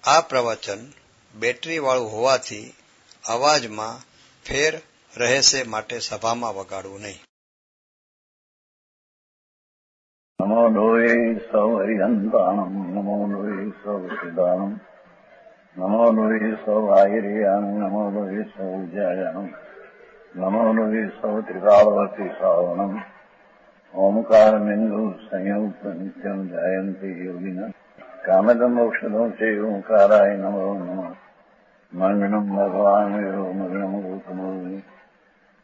આ પ્રવચન બેટરી વાળું હોવાથી અવાજમાં ફેર રહેશે, માટે સભામાં વગાડવું નહીં. નમો લોહે સૌ હરિહંતાણમ, નમો લોહે સૌ સિદ્ધાણમ, નમો લોહે સૌ આયર્યાણમ, નમો લોહે સૌ જયાણમ, નમો લોહે સૌ ત્રિકાળવતી શ્રાવણમ. ઓમકાર બિંદુ સંયુક્ત નિત્યમ જયંતિ યોગિના કામદમ મોક્ષદમ છે ઓંકારાય નમો નમઃ. મંગળમ ભગવાન વિરો મંગળમ ગૌતમોની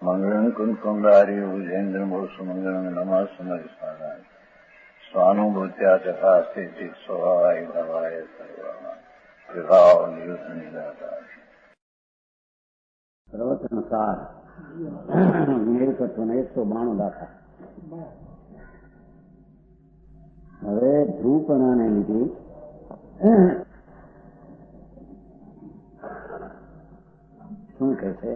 મંગળમ કુંકુંડારી ભુજેન્દ્ર મોક્ષ મંગળમ નમઃ સમરિસારાય સ્વાનુભૂત્યા તથા સ્થિતિ સ્વભાવાય ભવાય સર્વમાં વિભાવ નિયુદ્ધ નિરાકાર. પ્રવચન સાર નિર્કત્વના 192 દાખલા. હવે ધ્રુવપણાને લીધે શું કે છે?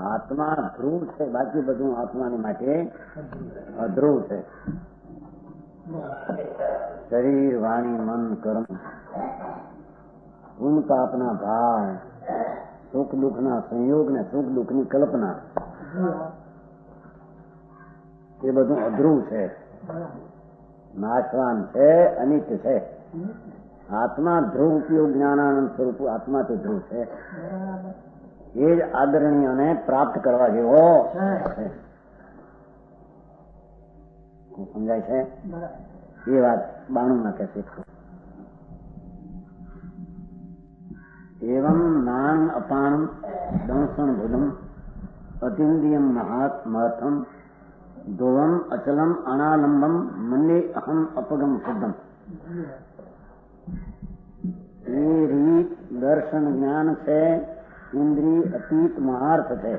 આત્મા ધ્રુવ છે, બાકી બધું આત્માને માટે અધ્રુવ છે. શરીર, વાણી, મન, કર્મ, ઊન તાપના ભાવ, સુખ દુઃખના સંયોગ ને સુખ દુઃખની કલ્પના, એ બધું અધ્રુવ છે, નાશવાન છે, અનિત્ય છે. આત્મા ધ્રુવ ઉપયોગ જ્ઞાનાનંદ સ્વરૂપ આત્મા તે ધ્રુવ છે. એ જ આદરણીયોને પ્રાપ્ત કરવા જેવો છે. સમજાય છે? એ વાત 92 કહે છે. એવં નાન અપાણમ દંસણ ભુજમ અતિન્દ્રિયમ મહત્મ ધોવમ અચલમ અનાલંબમ મંડે અહમ અપગમ શુદ્ધમ. એ રીત દર્શન જ્ઞાન છે, ઇન્દ્રિય અતીત મહાર્થ છે.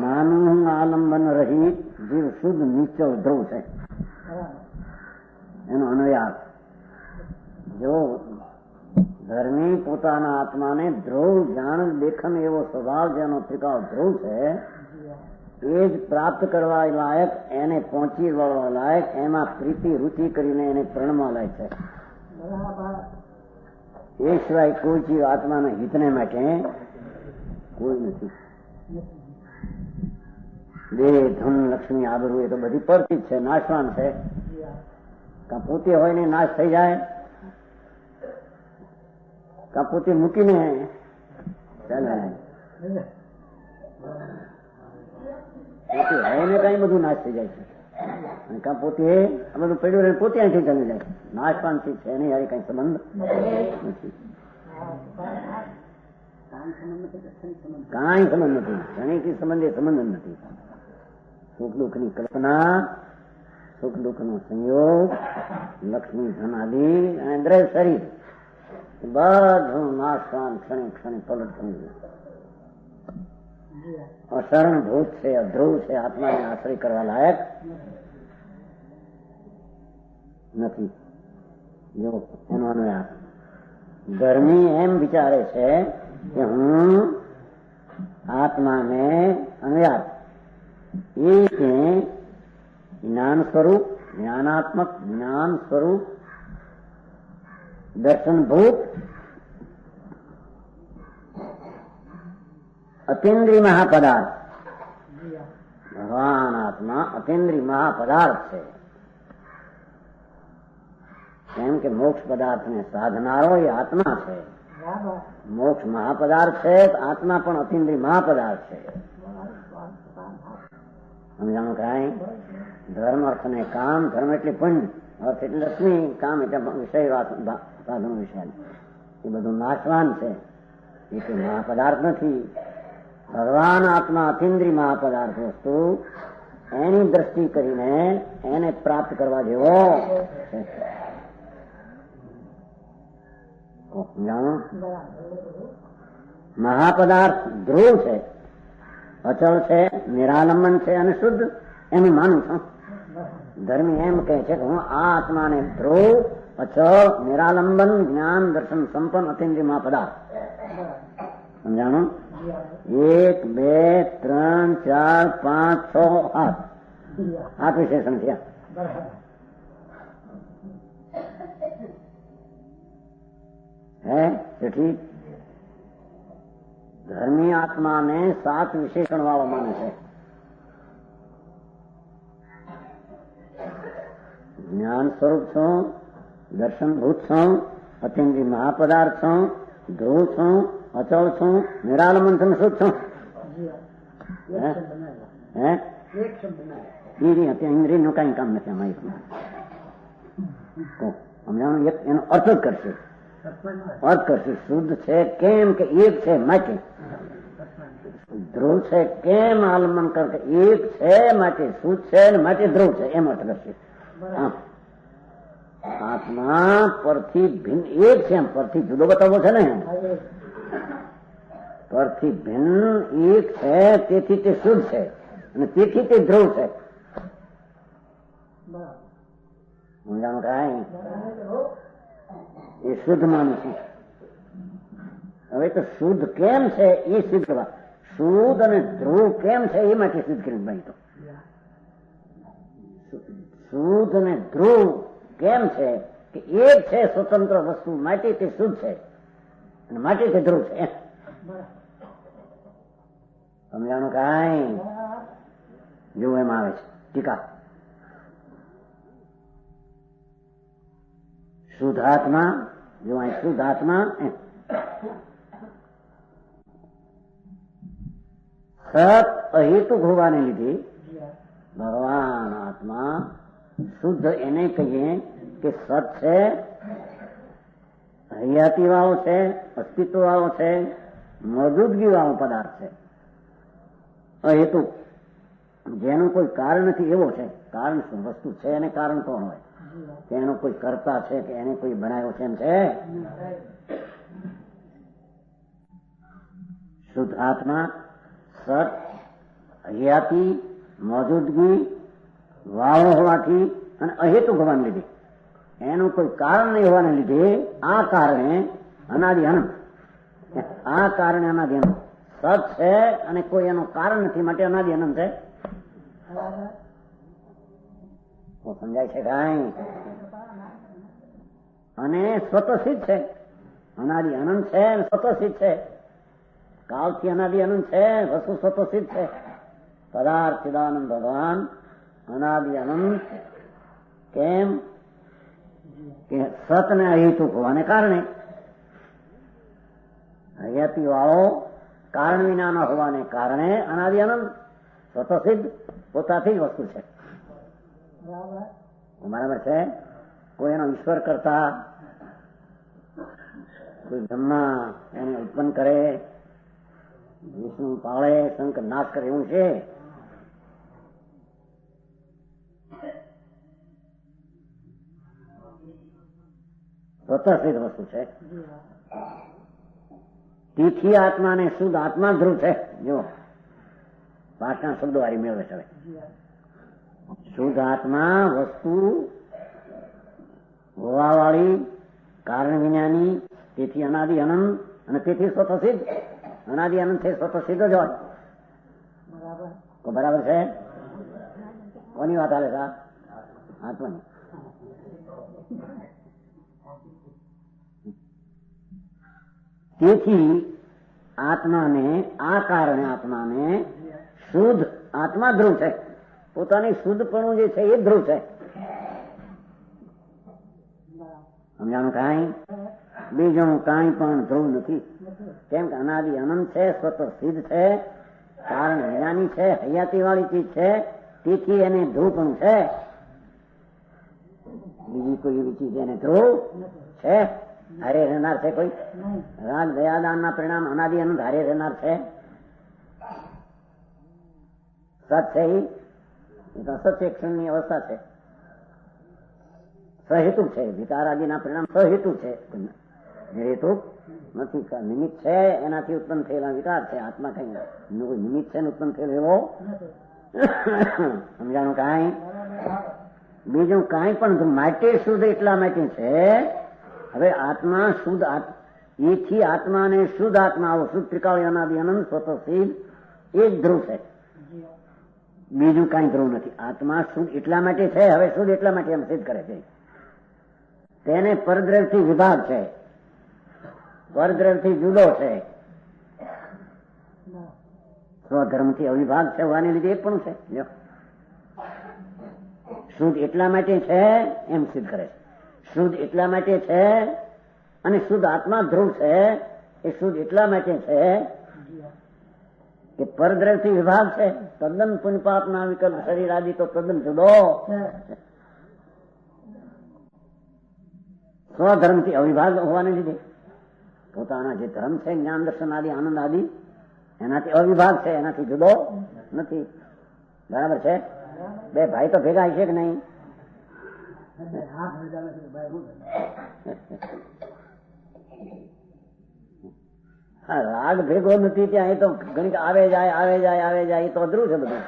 નાનું આલંબન રહિત જીવ શુદ્ધ નિશ્ચલ ધ્રુવ છે. એનો અન્વયાર્થ જો ધર્મી પોતાના આત્માને ધ્રુવ જાણ દેખન એવો સ્વભાવ જેનો ત્રિકાળ ધ્રુવ છે, એ જ પ્રાપ્ત કરવા લાયક, એને પહોંચી વળવા લાયક, એમાં પ્રીતિ રુચિ કરીને એને પ્રણમાં લાયક છે. એ સિવાય કોઈ ચીજ આત્માના હિતને માટે કોઈ નથી. દેહ, ધન, લક્ષ્મી, આબરૂ એ તો બધી પરથી જ છે, નાશવાન છે. કાં પોતે હોય ને નાશ થઈ જાય, કાં પોતે મૂકીને ચાલે. પોતે હોય ને કઈ બધું નાશ થઈ જાય છે, અને કાં પોતે આ બધું પડ્યું રહે પોતે અહીંથી ચાલી જાય. નાશવાન ચીજ છે, એની હારે કઈ સંબંધ નથી, કાંઈ સંબંધ નથી. ક્ષણિકથી સંબંધ એ સંબંધ જ નથી. સુખ દુઃખની કલ્પના, સુખ દુઃખનો સંયોગ, લક્ષ્મી ધન આદિ અને દ્રવ્ય શરીર બધું નાશવાન ક્ષણે ક્ષણે પલટ થઈ અશરણભૂત છે, અધ્રુવ છે, આત્માને આશ્રય કરવા લાયક નથી. જો એનો અન્વય ધર્મી એમ વિચારે છે કે હું આત્માને અન્વયાર્થ એ છે જ્ઞાન સ્વરૂપ, જ્ઞાનાત્મક, જ્ઞાન સ્વરૂપ, દર્શનભૂત, અતિન્દ્રિય મહાપદાર્થ. ભગવાન આત્મા અતિન્દ્રિય મહાપદાર્થ છે. કેમ કે મોક્ષ પદાર્થને સાધનારો એ આત્મા છે. મોક્ષ મહાપદાર્થ છે, આત્મા પણ અતિન્દ્રિય મહાપદાર્થ છે. સમજાણું કાંઈ? ધર્મ, અર્થ ને કામ. ધર્મ એટલે પુણ્ય, અર્થ એટલે લક્ષ્મી, કામ એટલે વિષય સાધનો વિષય. એ બધું નાશવાન છે, એ કોઈ મહાપદાર્થ નથી. ભગવાન આત્મા અતિન્દ્રિય મહાપદાર્થ વસ્તુ, એની દ્રષ્ટિ કરીને એને પ્રાપ્ત કરવા જેવો છે. જાણો, મહાપદાર્થ ધ્રુવ છે, અચળ છે, નિરાલંબન છે અને શુદ્ધ, એનું માનું છું. ધર્મી એમ કહે છે કે હું આ આત્માને ધ્રુવ, અચળ, નિરાલંબન, જ્ઞાન દર્શન સંપન્ન અતિન્દ્રિય મહાપદાર્થ. સમજાણું? 1, 2, 3, 4, 5, 6, 8 વિશેષણ થયા. है તેથી ધર્મી આત્માને 7 વિશેષણ વાળો માને છે. જ્ઞાન સ્વરૂપ છું, દર્શનભૂત છું, અતિન્દ્રિય મહાપદાર્થ છું, ધ્રુવ છું, અચળ છું, નિરાલમંથન શુદ્ધ છું. ઇન્દ્રિયનું કઈ કામ નથી અમારી. સમજાવવાનું એનો અર્થ જ કરશે. અર્થ કરશે શુદ્ધ છે કેમ કે એક છે માટે, ધ્રુવ છે કેમ આલમન કર કે એક છે માટે શુદ્ધ છે ને માટે ધ્રુવ છે એમ અર્થ કરશે. આત્મા પરથી ભિન્ન એક છે એમ પરથી જુદો બતાવવો છે ને, પરથી ભિન્ન એક છે તેથી તે શુદ્ધ છે અને તેથી તે ધ્રુવ છે. સમજાણું કાંઈ? એ શુદ્ધ માનું છું. હવે તો શુદ્ધ કેમ છે એ સિદ્ધ કરવા, શુદ્ધ અને ધ્રુવ કેમ છે એ માટે સિદ્ધ કરી ભાઈ. તો શુદ્ધ અને ધ્રુવ કેમ છે કે એક છે સ્વતંત્ર વસ્તુ માટે તે શુદ્ધ છે અને માટે તે ધ્રુવ છે. સમજાણું કાંઈ? જેવું એમ આવે છે ટીકા. શુદ્ધાત્મા જો અહીં શુદ્ધાત્મા સત અહેતુક હોવાને લીધે ભગવાન આત્મા શુદ્ધ એને કહીએ કે સત છે, હયાતી વાળો છે, અસ્તિત્વ વાળો છે, મોજૂદગી વાળો પદાર્થ છે. અહેતુક જેનું કોઈ કારણ નથી એવો છે. કારણ શું વસ્તુ છે એને કારણ કોણ હોય? કે એનો કોઈ કરતા છે કે એને કોઈ બનાવ્યો છે એમ છે? શુદ્ધ આત્મા સત હયાતી મોજૂદગી વાળો હોવાથી અને અહેતુક હોવાને લીધે, એનું કોઈ કારણ નહીં હોવાને લીધે આ કારણે અનાદિ અનંત, આ કારણે અનાદિ અનંત સત છે અને કોઈ એનું કારણ નથી માટે અનાદિ અનંત છે. સમજાય છે કાંઈ? અને સ્વતઃસિદ્ધ છે, અનાદિ અનંત છે અને સ્વતઃસિદ્ધ છે. કાળથી અનાદિ અનંત છે, વસ્તુ સ્વતઃસિદ્ધ છે. પદાર્થ ચિદાનંદ ભગવાન અનાદિ અનંત કેમ કે સત ને અહેતુક હોવાને કારણે, હયાતી વાળો કારણ વિનાનો હોવાને કારણે અનાદિ અનંત સ્વતઃસિદ્ધ પોતાથી જ વસ્તુ છે. બરાબર છે? કોઈ એનો ઈશ્વર કરતા, કોઈ બ્રહ્મા એને ઉત્પન્ન કરે, વિષ્ણુ પાળે, શંકર નાશ કરે એવું છે? સ્વતઃસિદ્ધ વસ્તુ છે. તીથી આત્મા ને શુદ્ધ આત્મા ધ્રુવ છે. જો પાછા શબ્દો વાળી મેળવે છે. શુદ્ધ આત્મા વસ્તુ હોવાવાળી, કારણ વિનાની, તેથી અનાદિ અનંત અને તેથી સ્વતઃસિદ્ધ. અનાદિ અનંત છે, સ્વતઃસિદ્ધ જ હોય. બરાબર છે? કોની વાત હાલે છે? આત્માની. તેથી આત્માને, આ કારણે આત્માને શુદ્ધ આત્મા ધ્રુવ છે. પોતાની શુદ્ધપણું જે છે એ ધ્રુવ છે. સમજાણું કાંઈ? બીજું કાંઈ પણ ધ્રુવ નથી. કેમ કે અનાદિ અનંત છે, સ્વતઃસિદ્ધ છે, કારણ વિનાની છે, હયાતી વાળી ચીજ છે, તેથી એને ધ્રુવપણું છે. બીજી કોઈ એવી ચીજ એને ધ્રુવ છે? હારે રહેનાર છે કોઈ? રાગ દયાદાન ના પરિણામ અનાદિ અનંત હારે રહેનાર છે? સત છે એ તો સત્ય ક્ષણની અવસ્થા છે. સહેતુક છે, વિકારાદિના પરિણામ સહેતુક છે, હેતુક નથી. નિમિત્ત છે એનાથી ઉત્પન્ન થયેલા વિકાર છે. આત્મા કઈ નિમિત્ત છે ઉત્પન્ન થયેલો એવો સમજાણું કાંઈ? બીજું કાંઈ પણ માટે શુદ્ધ એટલા માટે છે. હવે આત્મા શુદ્ધ, એથી આત્મા ને શુદ્ધ આત્મા આવો શુદ્ધ ત્રિકાળી અનાદિ અનંત સ્વતઃસિદ્ધ એ જ ધ્રુવ છે. બીજું કાંઈ ધ્રુવ નથી. આત્મા શુદ્ધ એટલા માટે છે. હવે શુદ્ધ એટલા માટે એમ સિદ્ધ કરે છે. તેને પરદ્રવ્યથી વિભાગ છે. પરદ્રવ્યથી જુદો છે, સ્વધર્મથી અવિભાગ છે હોવાને લીધે એક પણ છે. શુદ્ધ એટલા માટે છે એમ સિદ્ધ કરે છે. શુદ્ધ એટલા માટે છે અને શુદ્ધ આત્મા ધ્રુવ છે એ શુદ્ધ એટલા માટે છે કે પરદ્રવ્યથી વિભાગ છે. તદ્દન પુણ્ય પાપના વિકલ્પ શરીર આદિ તો તદ્દન જુદો. સ્વધર્મથી અવિભાગ હોવાને લીધે પોતાના જે ધર્મ છે જ્ઞાન દર્શન આદિ આનંદ આદિ એનાથી અવિભાગ છે, એનાથી જુદો નથી. બરાબર છે? બે ભાઈ તો ભેગા છે કે નહીં? હા, રાગ ભેગો નથી ત્યાં. એ તો ઘણી આવે જાય આવે જાય આવે જાય, એ તો અધરું છે બધું.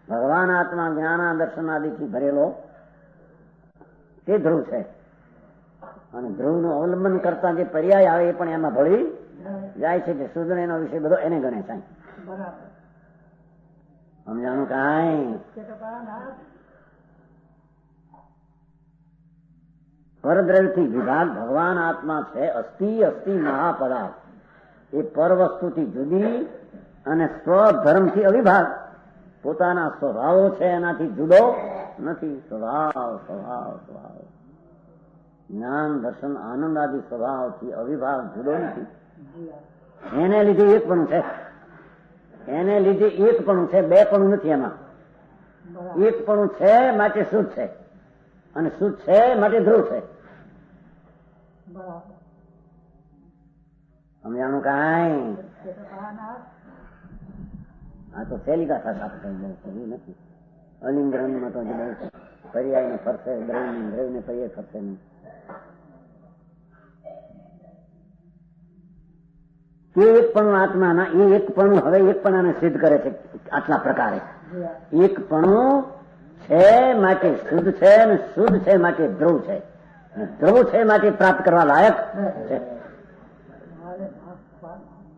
ભગવાન આત્મા જ્ઞાન દર્શન આદિથી ભરેલો તે ધ્રુવ છે. અને ધ્રુવનું અવલંબન કરતા જે પર્યાય આવે એ પણ એમાં ભળી જાય છે કે શુદ્ધ એનો વિષય બધો એને ગણે છે. સમજાનું કાંઈ? પરદ્રવ્યથી વિભાગ ભગવાન આત્મા છે. અસ્થિ અસ્થિ મહાપદાર્થ એ પર વસ્તુથી જુદી અને સ્વધર્મથી અવિભાગ પોતાના સ્વભાવો છે એનાથી જુદો નથી. સ્વભાવ સ્વભાવ સ્વભાવ જ્ઞાન દર્શન આનંદ આદિ સ્વભાવથી અવિભાગ જુદો નથી. એને લીધે એક પણ છે. એને લીધે એક પણ છે, બે પણ નથી. એમાં એક પણ છે માટે શુદ્ધ છે અને શુદ્ધ છે માટે ધ્રુવ છે. સમજાણું કાંઈ? આ તો સહેલી ગાથા સાથે કઈ નથી. અલિંગ દ્રવ્યમાં તો બહુ પર્યાય ને ફરશે, દ્રવ્ય ને પર્યાય ફરશે નહીં. એ એકપણું આત્માના એ એકપણું હવે એકપણાને સિદ્ધ કરે છે આટલા પ્રકારે. એકપણું છે માટે શુદ્ધ છે અને શુદ્ધ છે માટે ધ્રુવ છે. ધ્રુવ છે માટે પ્રાપ્ત કરવા લાયક છે.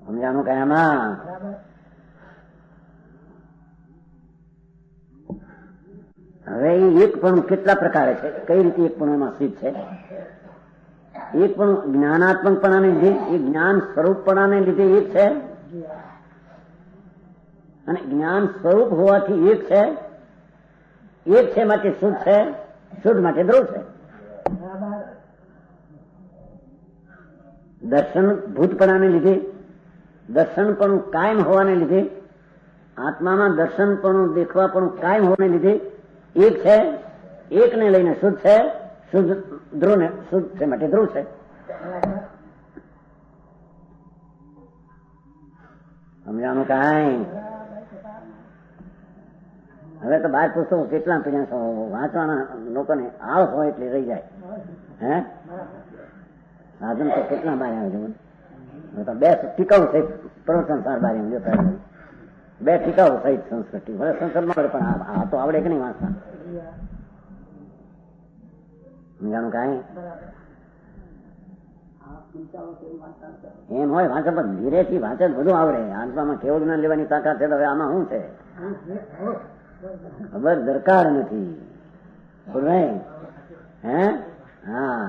સમજાનું કયામાં? હવે એ એકપણું કેટલા પ્રકારે છે, કઈ રીતે એકપણું એમાં સિદ્ધ છે? એક પણ જ્ઞાનાત્મકપણાને લીધે, એ જ્ઞાન સ્વરૂપપણાને લીધે એક છે અને જ્ઞાન સ્વરૂપ હોવાથી એક છે. એક છે માટે શુદ્ધ છે, શુદ્ધ માટે ધ્રુવ છે. દર્શન ભૂતપણાને લીધે, દર્શનપણું કાયમ હોવાને લીધે, આત્મામાં દર્શનપણું દેખવાપણું કાયમ હોવાને લીધે એક છે. એકને લઈને શુદ્ધ છે, શુદ્ધ ધ્રુવ ને શુદ્ધ છે માટે ધ્રુવ છે. સમજાનું કાંઈ? હવે તો બાર પુસ્તકો કેટલા પીણ્યા છો, વાંચવાના લોકોને આવ હોય એટલે રહી જાય. હે સાધન તો કેટલા બાર આવે છે. તો બે ટીકાઉ સહિત પ્રવચન સાર બાર બે ટીકાઉ સહિત સંસ્કૃતિ હવે સંસદમાં પડે, પણ આ તો આવડે કે નહીં વાંચતા? સમજાણું કાંઈ? એમ હોય વાંચે પણ ધીરેથી વાંચે બધું આવડે. આત્મામાં કેવું જ્ઞાન લેવાની તાકાત છે તો હવે આમાં શું છે ખબર દરકાર નથી. હે હા,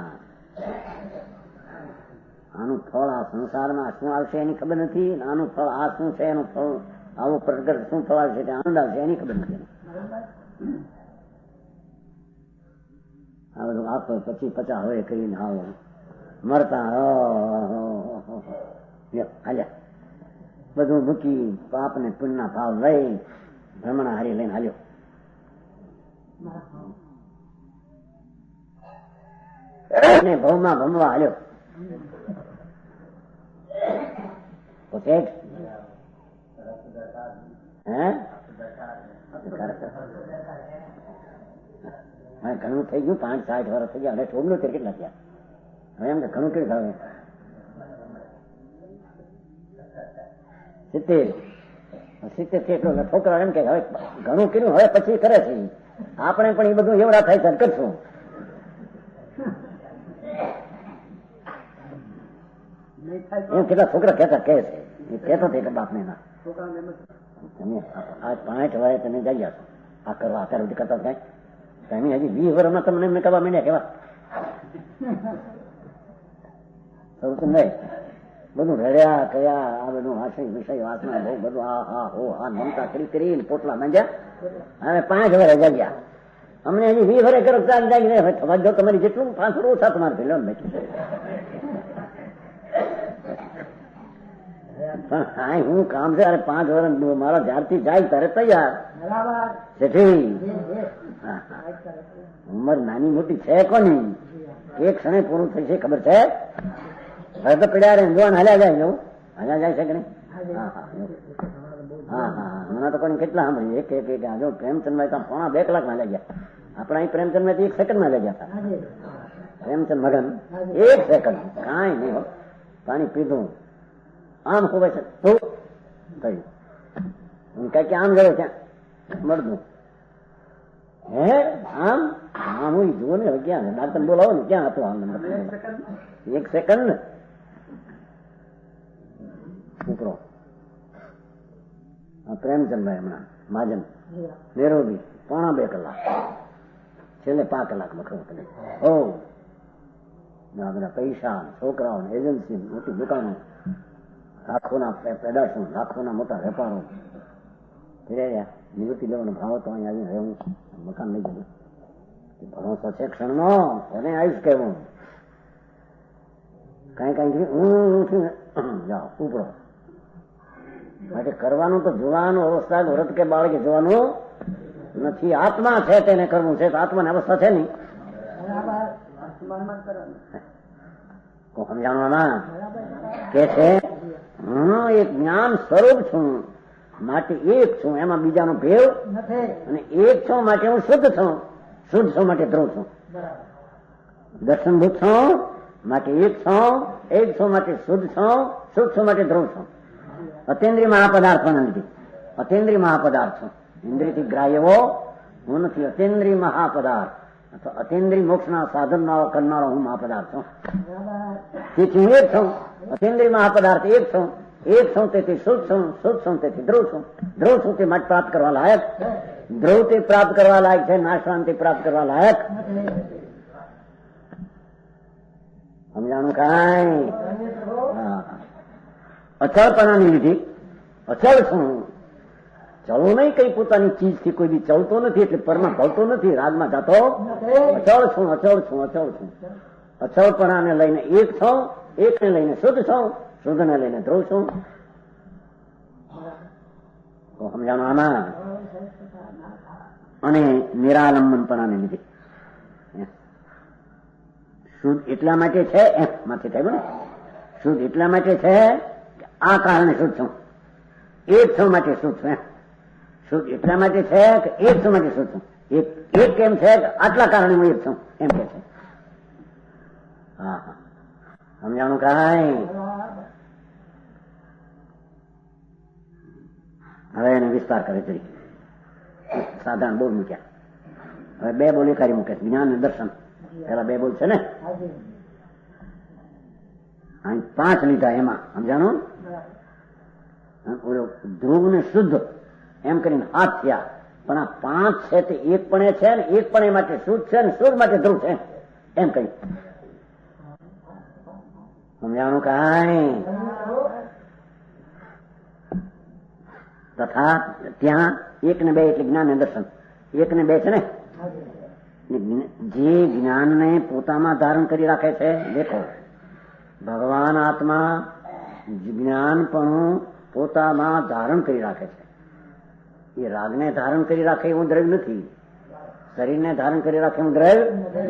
આનું ફળ આ સંસારમાં શું આવશે એની ખબર નથી. આનું ફળ આ શું છે, એનું ફળ આવું પ્રગટ શું ફળ આવશે, આનંદ આવશે એની ખબર નથી. આ બધું આપો પછી 50 હવે કરીને આવો મરતા હાલ્યા બધું મૂકી પાપ ને પુણ્યના ભાવ લઈ ભ્રમણા હારી લઈને હાલ્યો. ભવમાં ભમવા હાલ્યો. પોતે ઘણું થઈ ગયું, 5-60 વર્ષ થઈ ગયા. હવે થોડું કેટલા થયા? હવે એમ કે ઘણું કેવું થાય? 70 એટલો છોકરા એમ કે હવે ઘણું કર્યું, હવે પછી કરે છે. આપણે પણ એ બધું એવડા થાય છે કરશું. એમ કેટલા છોકરા કહેતા કહે છે, એ કહેતો કે બાપને ના તમે આ 5 વર્ષે તમે જઈ છો આ કરવા, અત્યારે બધી કરતા કઈ તમે હજી 20 વર્ષમાં તમને એમને કરવા માંડ્યા કેવા નહીં. બધું રડ્યા કયા આ બધું વાસણી વિષય વાસના બહુ બધું આ હા હો હા મમતા કરી પોટલા માંડ્યા. હવે 5 વર્ષ જાગ્યા. અમને હજી 20 વર્ષ કરો જાગી હવે થવા જો તમારી જેટલું 5 વર્ષ ઓછા તમારે ભેલો બેઠું. પણ હા હું કામ છે 5 વર્ષ મારા જ્યારથી જાય ત્યારે તૈયાર શેઠી. ઉંમર નાની મોટી છે કોની, એક ક્ષણે પૂરું થઈ છે ખબર છે. હવે તો પીડ્યા રે જોવાન હાલ્યા જાય જવું હાલ્યા જાય છે કે નહીં. હા હમણાં તો કોઈ કેટલા સાંભળીએ એક જો પ્રેમચંદભાઈ તો 2.5 કલાકમાં લઈ ગયા. આપણા અહીં પ્રેમચંદભાઈ 1 સેકન્ડમાં લઈ ગયા હતા. પ્રેમચંદ મગન 1 સેકન્ડ કાંઈ નહીં હો, પાણી પીધું આમ ખુબ છે તું થયું કઈ આમ ગયો ત્યાં મળતું હે આમ આમ હું જુઓ ને ક્યાં ડાક્ટર બોલાવો ને ક્યાં હતો આમ 1 સેકન્ડ ઉપરો. પ્રેમચંદભાઈ હમણાં મહાજન નેરોબી 2.5 કલાક છેલ્લે 5 કલાકમાં ખબર પડે. ઓ બધા પૈસા છોકરાઓ એજન્સી મોટી દુકાનો લાખોના પેદાશો લાખોના મોટા વેપારો નિવૃત્તિ લેવાનો ભાવ તો અહીં આવીને રહેવું મકાન લઈ ગયું. ભરોસો છે ક્ષણનો એને આવીશ કેવું કઈ જાઓ ઉપરો. માટે કરવાનું તો જોવાનું અવસ્થા વ્રત કે બાળકે જોવાનું નથી. આત્મા છે તેને કરવું છે તો આત્માની અવસ્થા છે નહીં સમજાણવામાં કે છે હું એક જ્ઞાન સ્વરૂપ છું માટે એક છું, એમાં બીજાનો ભેવ અને એક છું માટે હું શુદ્ધ છું, શુદ્ધ છું માટે ધ્રુવ છું, દર્શનભૂત છું માટે એક છું માટે શુદ્ધ છું, શુદ્ધ છું માટે ધ્રુવ છું. અતેન્દ્રિય મહાપદાર્થ નથી, અતેન્દ્રિય મહાપદાર્થ છું. ઇન્દ્રિયથી ગ્રાહ્યવો હું નથી, અતેન્દ્રિય મહાપદાર્થ અથવા અતેન્દ્રિય મોક્ષના સાધન કરનારો હું મહાપદાર્થ છું. તેથી હું એક છું, અતેન્દ્રિય મહાપદાર્થ એક છું તેથી શુદ્ધ છું, શુદ્ધ છું તેથી ધ્રુવ છું, ધ્રુવ છું તે માટે પ્રાપ્ત કરવા લાયક, ધ્રુવ તે પ્રાપ્ત કરવા લાયક છે, નાશવાન તે પ્રાપ્ત કરવા લાયક. સમજાણું કાંઈ? અચળપણાની લીધી અચળ છું, ચલવું નહીં કઈ પોતાની ચીજ થી કોઈ બી ચલતો નથી એટલે પરમાં ભળતો નથી, રાગમાં જતો અચળ છું, અચળ છું, અચળ છું. અચળપણાને લઈને એક છું, એકને લઈને શુદ્ધ છું, શુદ્ધને લઈને ધ્રુવ છું. સમજાણું આમાં? અને નિરાલંબનપણાને લીધે શુદ્ધ એટલા માટે છે માંથી થયું ને, શુદ્ધ એટલા માટે છે આ કારણે શુદ્ધ છું, એક છું માટે શુદ્ધ છું. શુદ્ધ એટલા માટે છે કે એક છું માટે શુદ્ધ છું. એક કેમ છે આટલા કારણે હું એક છું એમ કે છે. હા સમજાણું કાંઈ? હવે એને વિસ્તાર કરે તરીકે સાધારણ બોલ મૂક્યા. હવે 2 બોલ એકારી મૂકે, જ્ઞાન અને દર્શન. પેલા 2 બોલ છે ને, અહીં 5 લીધા એમાં સમજાણું. ધ્રુવ ને શુદ્ધ એમ કરીને હાથ થયા, પણ આ 5 છે તે એક પણ છે ને એક પણ એ માટે શુદ્ધ છે ને શુદ્ધ માટે ધ્રુવ છે એમ કહી. સમજાણું કાંઈ? તથા ત્યાં 1 ને 2 એટલે જ્ઞાન અને દર્શન. 1 ને 2 છે ને, જે જ્ઞાનને પોતામાં ધારણ કરી રાખે છે. દેખો ભગવાન આત્મા જ્ઞાન પણ પોતામાં ધારણ કરી રાખે છે. એ રાગને ધારણ કરી રાખે એવું દ્રવ્ય નથી, શરીરને ધારણ કરી રાખે એવું દ્રવ્ય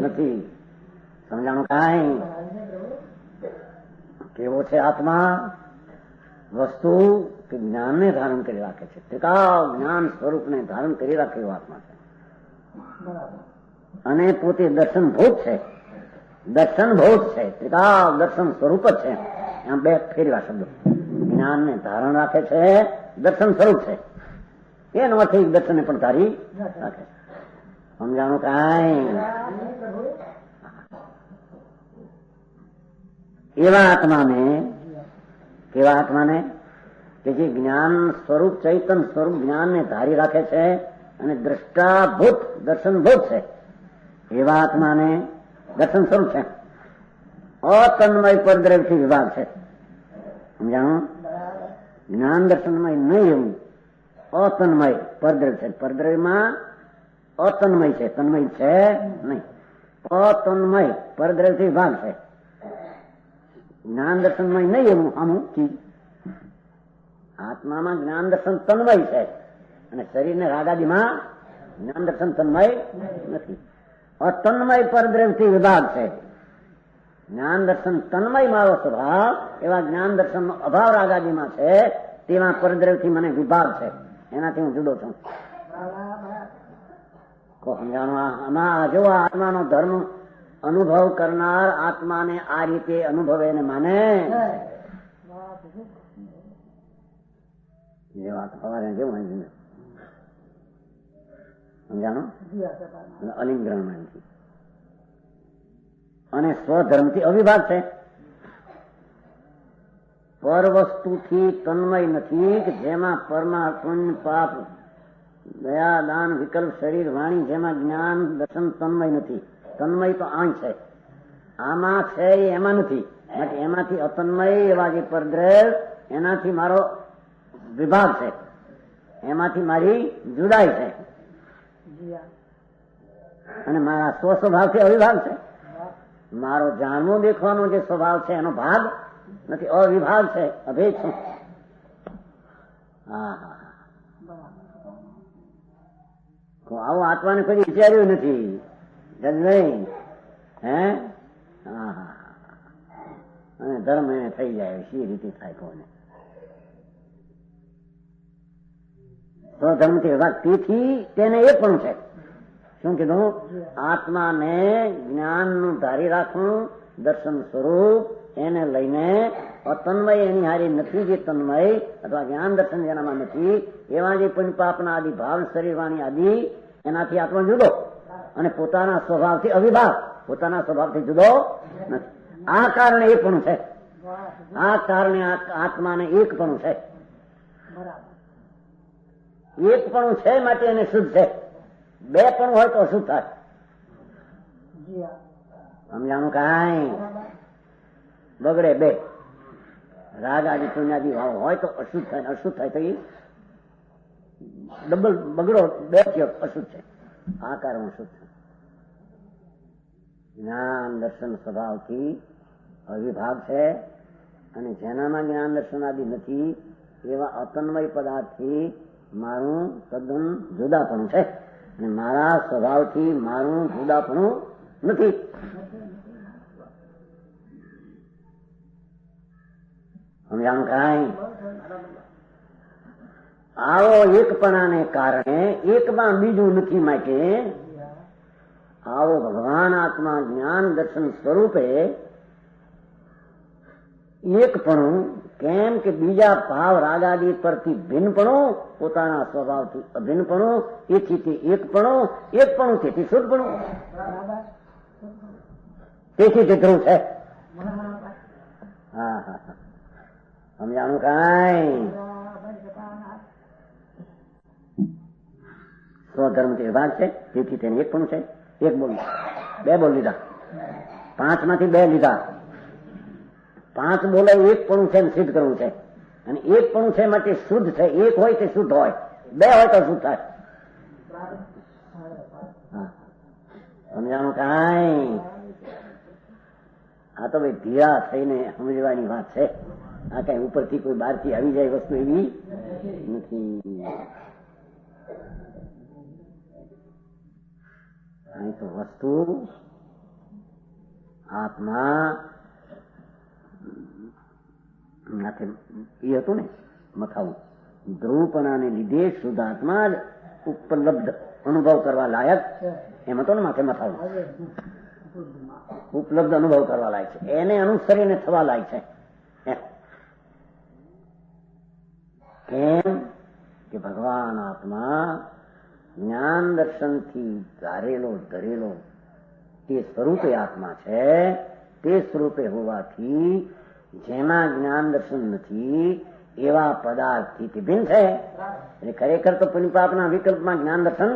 નથી. સમજાણું કાંઈ? કેવો છે આત્મા? વસ્તુ કે જ્ઞાનને ધારણ કરી રાખે છે, ત્રિકાળ જ્ઞાન સ્વરૂપને ધારણ કરી રાખે એવો આત્મા છે. અને પોતે દર્શનભૂત છે, દર્શનભૂત છે, ત્રિકાળ દર્શન સ્વરૂપ જ છે. આમ 2 ફેરવા શબ્દો. જ્ઞાનને ધારણ રાખે છે, દર્શન સ્વરૂપ છે, એનો અર્થ દર્શનને પણ ધારી રાખે છે. સમજાણું કાંઈ? એવા આત્માને કે જે જ્ઞાન સ્વરૂપ ચૈતન સ્વરૂપ જ્ઞાનને ધારી રાખે છે અને દ્રષ્ટાભૂત દર્શનભૂત છે, એવા આત્માને દર્શન સ્વરૂપ છે. અતન્મય પરદ્રવ્યથી વિભાગ છે. સમજાણું? જ્ઞાન દર્શનમાં નહીં એવું અતન્મય પરદ્રવ્ય છે. પરદ્રવ્યમાં અતન્મય છે, તન્મય છે નહીં. અતન્મય પરદ્રવ્યથી વિભાગ છે. જ્ઞાન દર્શનમાં નહીં એવું આનું ચીજ. આત્મામાં જ્ઞાન દર્શન તન્મય છે અને શરીરને રાગાદીમાં જ્ઞાન દર્શન તન્મય નથી. અતન્મય પરદ્રવ્યથી વિભાગ છે. જ્ઞાન દર્શન તન્મય મારો સ્વભાવ, એવા જ્ઞાન દર્શનનો અભાવ રાગાદીમાં છે, તેમાં પરદ્રવ્યથી મને વિભાગ છે, એનાથી હું જુદો છું. સમજાણું? આમાં જો આત્માનો ધર્મ અનુભવ કરનાર આત્માને આ રીતે અનુભવે ને માને એ વાત સવારે કેવું સમજાણું? અલિંગ્રહણથી અને સ્વધર્મથી અવિભાગ છે. પર વસ્તુથી તન્મય નથી કે જેમાં પરમા પુણ્ય પાપ દયા દાન વિકલ્પ શરીર વાણી, જેમાં જ્ઞાન દર્શન તન્મય નથી. તન્મય તો આંખ છે, આમાં છે એમાં નથી. એમાંથી અતન્મય એવા જે પરદ્રવ્ય, એનાથી મારો વિભાગ છે, એમાંથી મારી જુદાઈ છે અને મારા સ્વ સ્વભાવથી અવિભાગ છે. મારો જાણવો દેખવાનો જે સ્વભાવ છે એનો ભાગ નથી, અવિભાગ છે, અભેદ છે. આવું આત્માને કોઈ વિચાર્યું નથી. નહીં હે? અને ધર્મ એને થઈ જાય સી રીતે થાય કોને? સ્વધર્મથી વિભાગ. તેથી તેને એ પણ છે શું કીધું? આત્માને જ્ઞાનનું ધારી રાખવું, દર્શન સ્વરૂપ એને લઈને અતન્મય એની હારી નથી જે તન્મય અથવા જ્ઞાન દર્શન જેનામાં નથી, એવા જે પુણ્યપાપના આદિ ભાવ શરીર વાણી આદિ એનાથી આત્મા જુદો અને પોતાના સ્વભાવથી અવિભાગ, પોતાના સ્વભાવથી જુદો નથી. આ કારણે એક પણ છે. આ કારણે આત્માને એક પણ છે. એક પણ છે માટે એને શુદ્ધ છે. બે પણ હોય તો અશુદ્ધ થાય. સમજાણું? કાંઈ બગડે બે. રાગ આદિ પુણ્યાદિ ભાવ હોય તો અશુદ્ધ થાય, અશુદ્ધ થાય તો એ ડબલ બગડો બે અશુદ્ધ છે. આ કારણ અશુદ્ધ છે. જ્ઞાન દર્શન સ્વભાવથી અવિભાગ છે અને જેનામાં જ્ઞાન દર્શન આદિ નથી એવા અતન્મય પદાર્થથી મારું તદ્દન જુદાપણું છે અને મારા સ્વભાવથી મારું જુદાપણું નથી. સમજાણું? કાંઈ આવો એકપણાને કારણે એકમાં બીજું નથી માટે આવો ભગવાન આત્મા જ્ઞાન દર્શન સ્વરૂપે એકપણું, કેમ કે બીજા ભાવ રાગાદી પરથી ભિન્નપણું, પોતાના સ્વભાવથી અભિન્નપણું, એથી તે એકપણું, એકપણું તેથી શુદ્ધપણું, તેથી તે ધ્રુવ છે. હા હા હા, સમજાણું? કાંઈ સ્વધર્મથી વિભાગ છે, તેથી તેને એક પણ છે. એક બોલ, બે બોલ લીધા, 5 માંથી 2 લીધા. 5 બોલે એક પણ છે સિદ્ધ કરવું છે અને એક પણ છે માટે શુદ્ધ છે. એક હોય તે શુદ્ધ હોય, 2 હોય તો શુદ્ધ થાય. સમજાણું? કાંઈ આ તો ભાઈ ધીરા થઈને સમજવાની વાત છે. આ કઈ ઉપરથી કોઈ બહારથી આવી જાય વસ્તુ એવી નથી. અહીં તો વસ્તુ આત્મા એ હતું ને મથાવું, ધ્રુવપણાને લીધે શુદ્ધ આત્મા જ ઉપલબ્ધ અનુભવ કરવા લાયક એમ હતો ને માથે મથાવું, ઉપલબ્ધ અનુભવ કરવા લાયક છે, એને અનુસરીને થવા લાયક છે. કેમ કે ભગવાન આત્મા જ્ઞાન દર્શનથી ધારેલો ધરેલો તે સ્વરૂપે આત્મા છે. તે સ્વરૂપે હોવાથી જેમાં જ્ઞાન દર્શન નથી એવા પદાર્થથી તે ભિન્ન છે. એટલે ખરેખર તો પુણ્યપાપના વિકલ્પમાં જ્ઞાન દર્શન,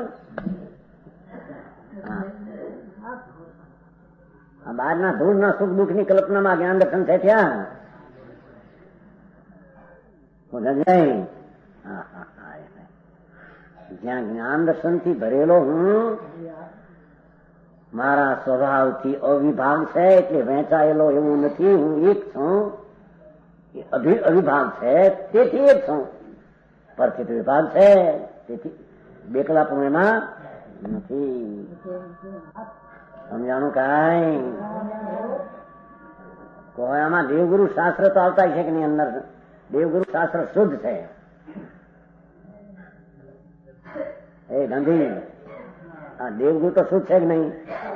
આ બહારના ધૂળના સુખ દુઃખની કલ્પનામાં જ્ઞાન દર્શન છે ત્યાં. જાય. જ્યાં જ્ઞાન દર્શનથી ભરેલો હું મારા સ્વભાવથી અવિભાગ છે એટલે વહેંચાયેલો એવું નથી. હું એક છું, અવિભાગ છે તેથી એક છું. પરથી વિભાગ છે તેથી બેકલા પણ એમાં નથી. સમજાણું કાંઈ? કોઈ આમાં દેવગુરુ શાસ્ત્ર તો આવતા છે કે નહીં? અંદર દેવગુરુ શાસ્ત્ર શુદ્ધ છે. એ ગાંધી, આ દેવગુરુ તો શુદ્ધ છે કે નહીં?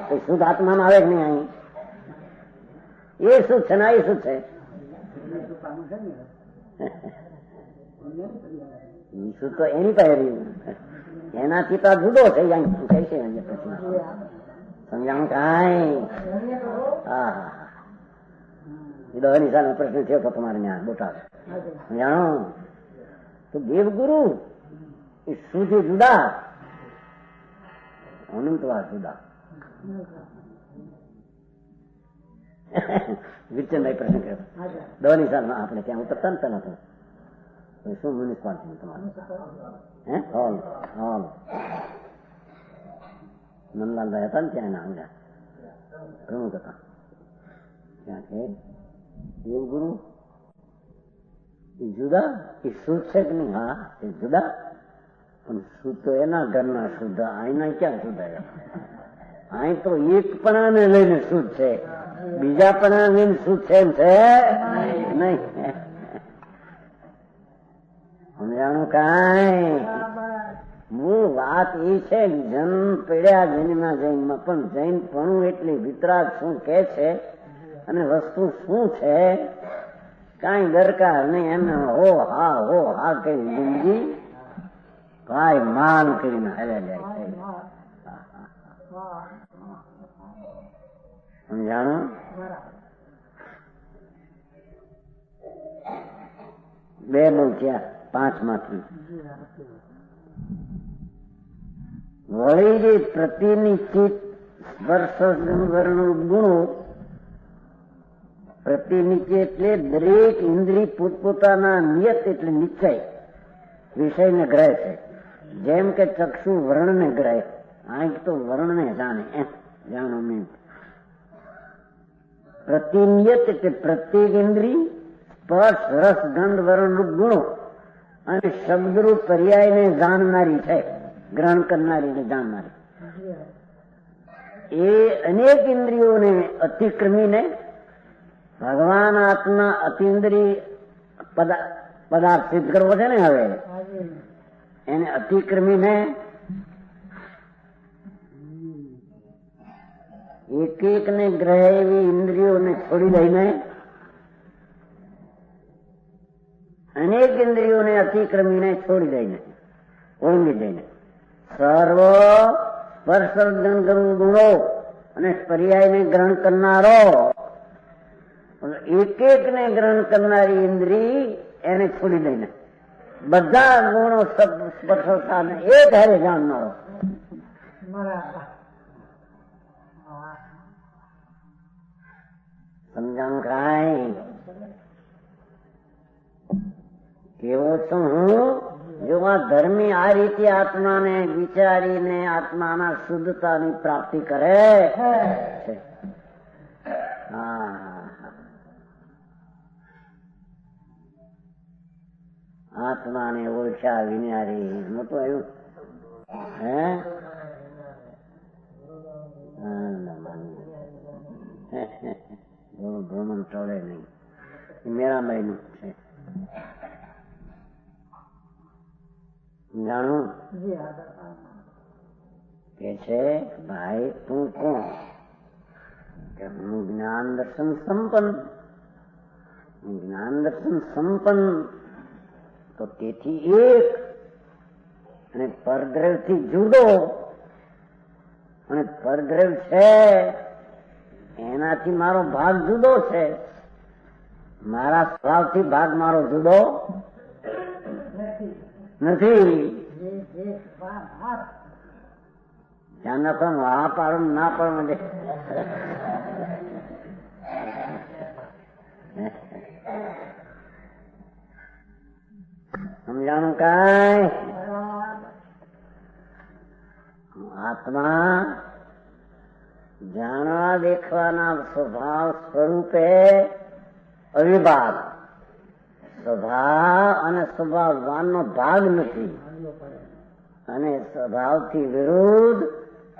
તો શુદ્ધ આત્મામાં આવે કે નહીં? અહીં એ શુદ્ધ છે ને એ શુદ્ધ છે. શુદ્ધ તો એની પાસે રહ્યું, એનાથી તો જુદો છે. સમજાણું કાંઈ? હા હા હા, દહની સામે પ્રશ્ન થયો હતો તમારે ત્યાં બોટાદ. સમજાણો? તો દેવગુરુ એ શુદ્ધ જુદા, અનંતવાદ જુદા. વિરચંદભાઈ પ્રશ્ન કર્યો દહની સાલમાં આપણે ત્યાં ઉતરતા ને પેલા તો શું મ્યુનિસિપાલિટી તમારું? હોલ હોલ નંદલાલભાઈ હતા ને ત્યાં એના આવ્યા પ્રમુખ હતા. ત્યાં છે દેવગુરુ એ જુદા, એ શુદ્ધ છે કે નહીં? હા, એ જુદા. પણ શુદ્ધ તો એના ઘરના શુદ્ધ, અહીંના ક્યાં શુદ્ધ? અહીં તો એકપણાને લઈને શુદ્ધ છે, બીજા પણા લઈને શુદ્ધ છે એમ છે નહીં. સમજાણું કાંઈ? મૂળ વાત એ છે જન્મ પડ્યા જૈનમાં જૈનમાં, પણ જૈનપણું એટલે વિતરાગ શું કે છે અને વસ્તુ શું છે કાંઈ દરકાર નહીં. એમને હો હા કઈ જિંદગી ભાઈ માન કરીને હાલ્યા જાય છે. સમજાણું? બે બહુ થયા 5 માંથી. વળી જે પ્રતિનિશ્ચિત સ્પર્શ વર્ણ ગુણો, પ્રતિનિશ્ચય એટલે દરેક ઇન્દ્રિય પોતપોતાના નિયત એટલે નિશ્ચય વિષયને ગ્રહે છે. જેમ કે ચક્ષુ વર્ણને ગ્રહે, આંખ તો વર્ણને જાણે, એમ જાણો મેં. પ્રતિનિયત એટલે પ્રત્યેક ઇન્દ્રિય સ્પર્શ રસ ગંધ વર્ણ રૂપ ગુણો અને શબ્દરૂપ પર્યાયને જાણનારી છે, ગ્રહણ કરનારી ને જાણનારી. એ અનેક ઇન્દ્રિયોને અતિક્રમીને ભગવાન આત્મા અતિન્દ્રિય પદાર્થ સિદ્ધ કરવો છે ને, હવે એને અતિક્રમીને એક એક ને ગ્રહે એવી ઇન્દ્રિયોને છોડી દઈને અનેક ઇન્દ્રિયોને અતિક્રમીને છોડી દઈને ઓળંગી દઈને સર્વ સ્પર્શ ગુણો અને પર્યાયને ગ્રહણ કરનારો, એક એક ને ગ્રહણ કરનારી ઇન્દ્રિય એને છોડી દઈને બધા ગુણો સ્પર્શતાને એક હારે જાણનારો. સમજાણું કાંઈ? કેવો છું હું? જો આ ધર્મી આ રીતે આત્માને વિચારીને આત્માના શુદ્ધતાની પ્રાપ્તિ કરે છે. આત્માને ઓળખ્યા વિનારી મોટું આવ્યું હે ભ્રમણ ટળે નહીં. મેરાબાઈ નું છે, જાણું કે છે ભાઈ તું કોણ? કે હું જ્ઞાન દર્શન સંપન્ન. જ્ઞાન દર્શન સંપન્ન તો તેથી એક અને પરદ્રવ થી જુદો, અને પરદ્રવ છે એનાથી મારો ભાગ જુદો છે. મારા સ્વભાવથી ભાગ મારો જુદો નથી. ધ્યાન રાખવાનું, આ પાડો ના પાડો દે. સમજાણું કાંઈ? આત્મા જાણવા દેખવાના સ્વભાવ સ્વરૂપે અવિભાગ, સ્વભાવ અને સ્વભાવવાનનો ભાગ નથી, અને સ્વભાવથી વિરુદ્ધ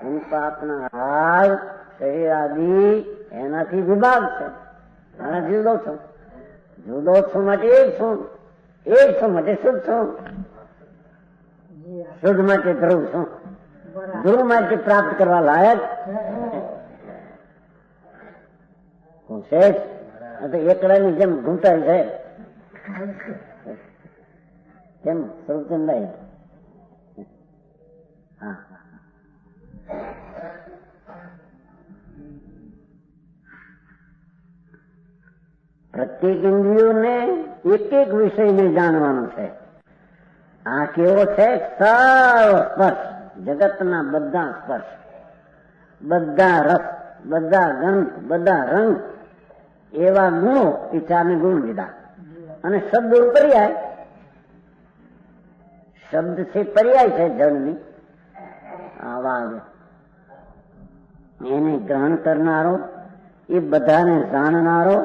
રૂપાત્મા ભાગ શરીર આદિ એનાથી વિભાગ છે. અને જુદો છું, જુદો છું માટે એક છું, એક છું માટે શુદ્ધ છું, શુદ્ધ માટે ધ્રુવ છું, ધ્રુવ માટે પ્રાપ્ત કરવા લાયક હું છે. એકડાની જેમ ઘૂંટાય છે કેમ સ્વરૂપચંદાઈ? હા, પ્રત્યેક ઇન્દ્રિયોને એક એક વિષયને જાણવાનો છે. આ કેવો છે? સર્વ સ્પર્શ, જગતના બધા સ્પર્શ, બધા રસ, બધા ગંધ, બધા રંગ, એવા ગુણો એ ચારને ગુણ લીધા. અને શબ્દ પર્યાય, શબ્દ છે પર્યાય છે જળની. આવાજ એને ગ્રહણ કરનારો, એ બધાને જાણનારો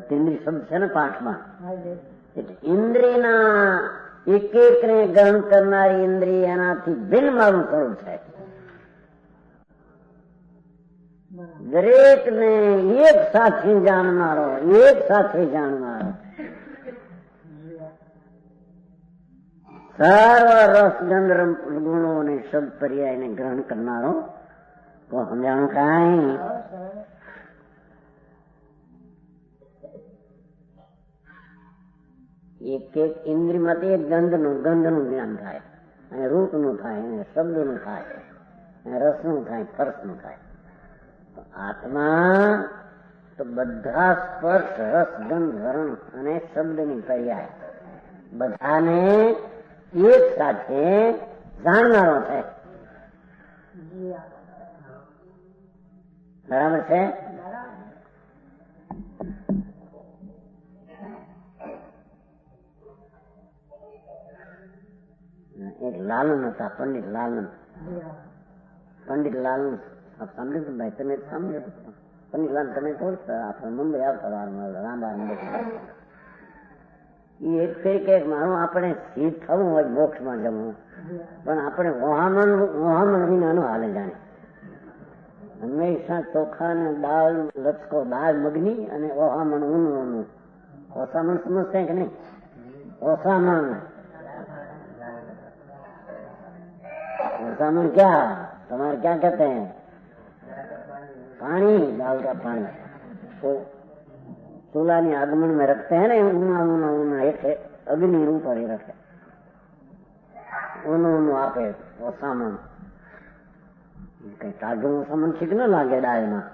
ઇન્દ્રિય શબ્દ છે ને પાઠમાં. એટલે ઇન્દ્રિયના એક એક ને ગ્રહણ કરનારી ઇન્દ્રિય એનાથી ભિન્ન મારું સ્વરૂપ છે. દરેક ને એક સાથે જાણનારો, એક સાથે જાણનારો, સર્વ રસ ગંધ ગુણો અને શબ્દ પર્યાયને ગ્રહણ કરનારો. તો સમજાણું કાંઈ? એક એક ઇન્દ્રિયમાંથી એક ગંધનું જ્ઞાન થાય, અને રૂપનું થાય, અને શબ્દનું થાય, અને રસનું થાય, સ્પર્શનું થાય. આત્મા તો બધા સ્પર્શ, રસ, ગંધ, વર્ણ અને શબ્દની પર્યાય બધાને એક સાથે જાણનારો છે. બરાબર છે? એક લાલન હતા, પંડિત લાલન. પંડિત લાલન સાંભળ્યું ભાઈ? તમે સાંભળ્યું? પંડિત લાલન તમે ઓળખતા? આપણે મુંબઈ આવતા લાંબા એ એક થઈ કે મારું આપણે સિદ્ધ થવું હોય, મોક્ષમાં જવું, પણ આપણે ઓહામણ વિનાનું હાલે જાણે. હંમેશા ચોખા ને દાળ, લચકો દાળ મગની અને ઓહામણ ઊનું. ઓસામણ સમજતા કે નહીં? ઓસામણ, ओसामण क्या तुम्हारे क्या कहते हैं? पानी, दाल का पानी. तो चूल्हा ने आगमन में रखते हैं ना, ऊना ऊना ऊना एक अग्नि रूप ही रखे, ऊनो ऊनो आपे ओसामण. कई टाढું ઓસામણ ઠીક ન લાગે ડાળમાં.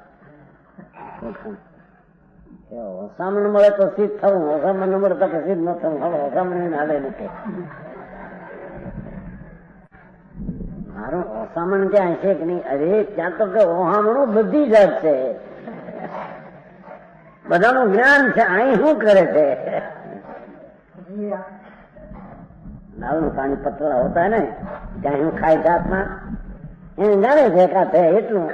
ઓસામણ મળે તો સિદ્ધ થવું, ઓસામણ ન મળે તો કે સિદ્ધ ન થવું. હવે ઓસામણ હાલે નથી. મારું ઓસામણ ક્યાં છે કે નહીં? અરે ત્યાં તો કે ઓહામણું બધી જાત છે, બધાનું જ્ઞાન છે. અહીં શું કરે છે? દાળનું પાણી પતલા હોતા ને ત્યાં હું ખાઈ જાતમાં એને જાણે છે કાતે એટલું.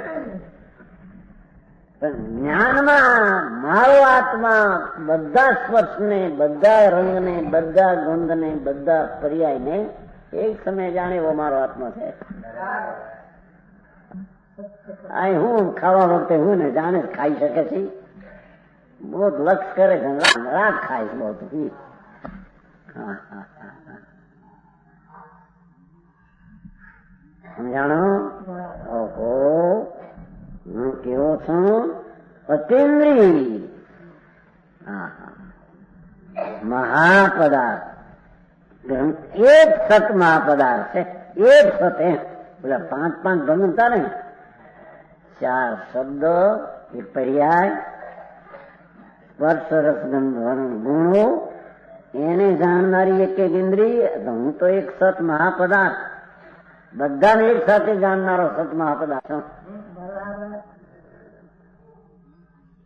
પણ જ્ઞાનમાં મારો આત્મા બધા સ્પર્શને, બધા રંગને, બધા ગંધને, બધા પર્યાયને એક સમય જાણે એવો મારો આત્મા છે. અહીં હું ખાવા વખતે હું ને જાણે ખાઈ શકે છે. બહુ લક્ષ કરે છે, રાત ખાય છે બહુ. સમજાણો? ઓહો, હું કેવો છું? અતિન્દ્રિય મહાપદાર્થ. એક સત મહાપદાર્થ છે, એક સત. પેલા 5 બનતા ને 4 શબ્દ, એ પર્યાય, સ્પર્શ, રસ, ગંધ, વર્ણ, ગુણો, એને જાણનારી એક એક ઇન્દ્રિય. હું તો એક સત મહાપદાર્થ, બધાને એક સાથે જાણનારો સત મહાપદાર્થ છું.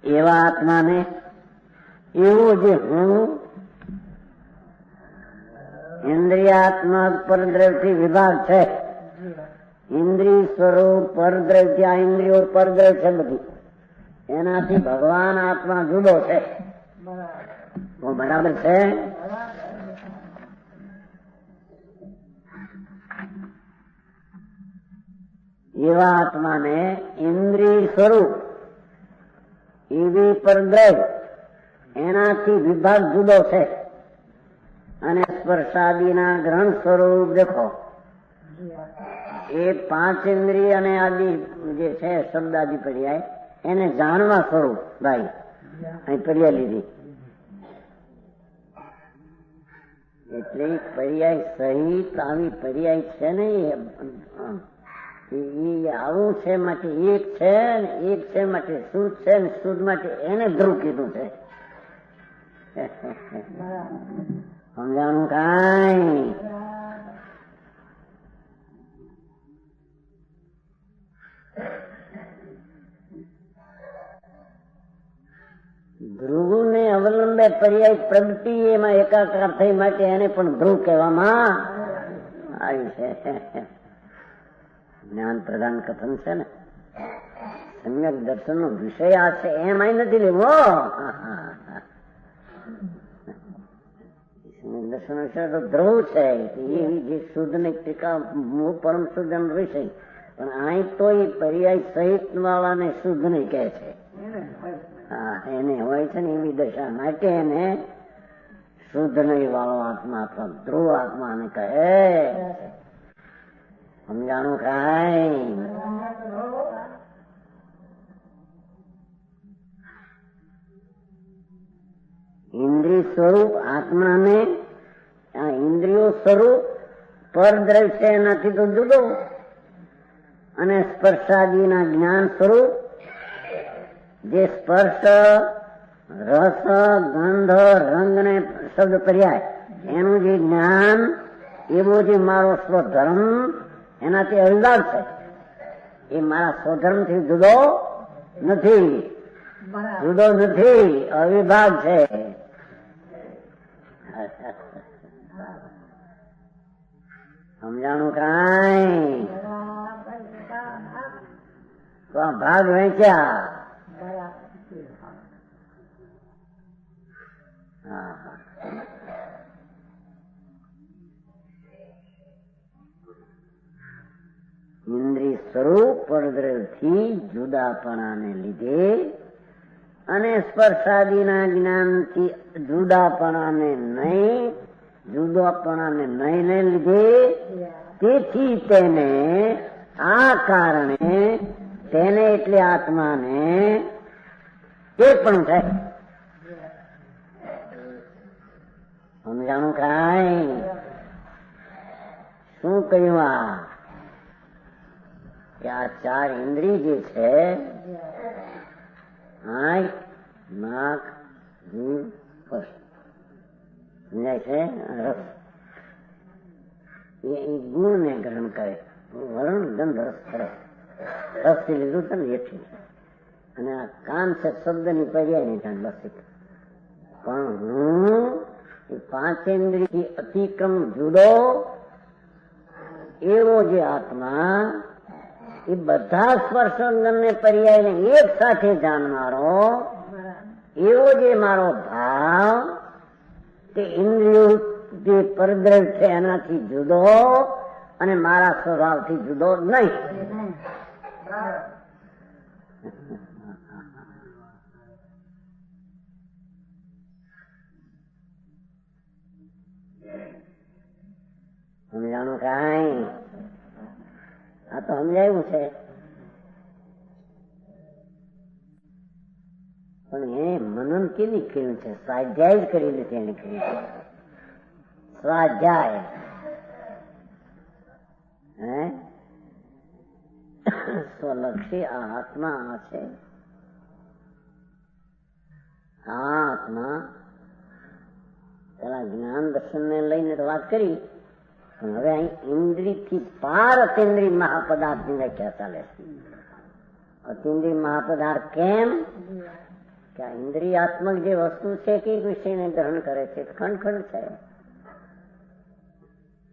એવા આત્માને એવો જે હું ઇન્દ્રિયાત્મક પરદ્રવ્યથી વિભાગ છે. ઇન્દ્રિય સ્વરૂપ પરદ્રવ્ય, આ ઇન્દ્રિયો પરદ્રવ્ય છે બધી, એનાથી ભગવાન આત્મા જુદો છે. બરાબર છે. એવા આત્માને ઇન્દ્રિય સ્વરૂપ એવી પરદ્રવ્ય એનાથી વિભાગ જુદો છે. અને સ્પર્શાદિના ગ્રહણ સ્વરૂપ દેખો, એ પાંચ ઇન્દ્રિય અને આદિ જે છે શબ્દાદિ પર્યાય એને જાણવા સ્વરૂપ ભાઈ અહીં પર્યાય લીધી. એટલે પર્યાય સહિત આવી પર્યાય છે ને એ આવું છે માટે એક છે ને એક છે માટે શુદ્ધ છે ને શુદ્ધ માટે એને ધ્રુવ કીધું છે. સમજાણું કાંઈ? ધ્રુવને અવલંબે પર્યાય પ્રગતિ એમાં એકાકાર થઈ માટે એને પણ ધ્રુવ કહેવામાં આવ્યું છે. જ્ઞાન પ્રધાન કથન છે ને, સમ્યક દર્શન નો વિષય આ છે એમ અહીં નથી લેવો. દર્શન વિષય તો ધ્રુવ છે, એ જે શુદ્ધ ને ટીકા પરમ શુદ્ધ વિષય, પણ અહીં તો એ પર્યાય સહિત વાળાને શુદ્ધ નહીં કહે છે. હા, એને હોય છે ને એવી દશા માટે એને શુદ્ધ નહીં વાળો આત્મા અથવા ધ્રુવ આત્માને કહે. સમજાણું કાંઈ? ઇન્દ્રિય સ્વરૂપ આત્માને આ ઇન્દ્રિયો સ્વરૂપ પરદ્રવ્ય છે એનાથી તો જુદો, અને સ્પર્શાદિના જ્ઞાન સ્વરૂપ જે સ્પર્શ, રસ, ગંધ, રંગ ને શબ્દ પર્યાય એનું જે જ્ઞાન, એવો જે મારો સ્વધર્મ એનાથી અલગ છે. એ મારા સ્વધર્મ થી જુદો નથી, જુદો નથી, અવિભાગ છે. સમજાણું કાંઈ? તો આ ભાગ વેચ્યા. ઇન્દ્રિય સ્વરૂપ પરદ્રવ્યથી જુદાપણાને લીધે અને સ્પર્શાદિના જ્ઞાનથી જુદાપણાને નહીં લીધે, તેથી તેને આ કારણે તેને એટલે આત્માને તે પણ છે. સમજાણું કાંઈ? શું કહ્યું? આ કે આ ચાર ઇન્દ્રિય જે છે, આંખ, નાક, જીભ, સ્પર્શ, સમજાય છે? રસ, એ ગુણ ને ગ્રહણ કરે. વર્ણ, ગંધ, રસ, ખરે. રસ થી લીધું છે ને એથી. અને આ કાન છે શબ્દ ની પર્યાય નહીં થાય બસ. પણ હું એ પાંચેન્દ્રિય થી અતિક્રમ જુદો એવો જે આત્મા, એ બધા સ્પર્શોંગન ને પર્યાય ને એક સાથે જાણનારો એવો જે મારો ભાવ, તે ઇન્દ્રિયો જે પરદ્રવ્ય છે એનાથી જુદો અને મારા સ્વભાવથી જુદો નહીં. સમજાણું કાંઈ? આ તો સમજાયું છે, પણ એ મનન કેવી કર્યું છે? સ્વાધ્યાય જ કરી નથી એને કર્યું છે. સ્વાધ્યાય સ્વલક્ષી આ આત્મા આ છે. આ આત્મા પેલા જ્ઞાન દર્શન ને લઈને તો વાત કરી, પણ હવે અહીં ઇન્દ્રિય થી પાર અતિન્દ્રિય મહાપદાર્થ ની વ્યાખ્યા ચાલે છે. અતિન્દ્રિય મહાપદાર્થ કેમ? કે આ ઇન્દ્રિયાત્મક જે વસ્તુ છે કે વિષયને ગ્રહણ કરે છે ખંડ છે,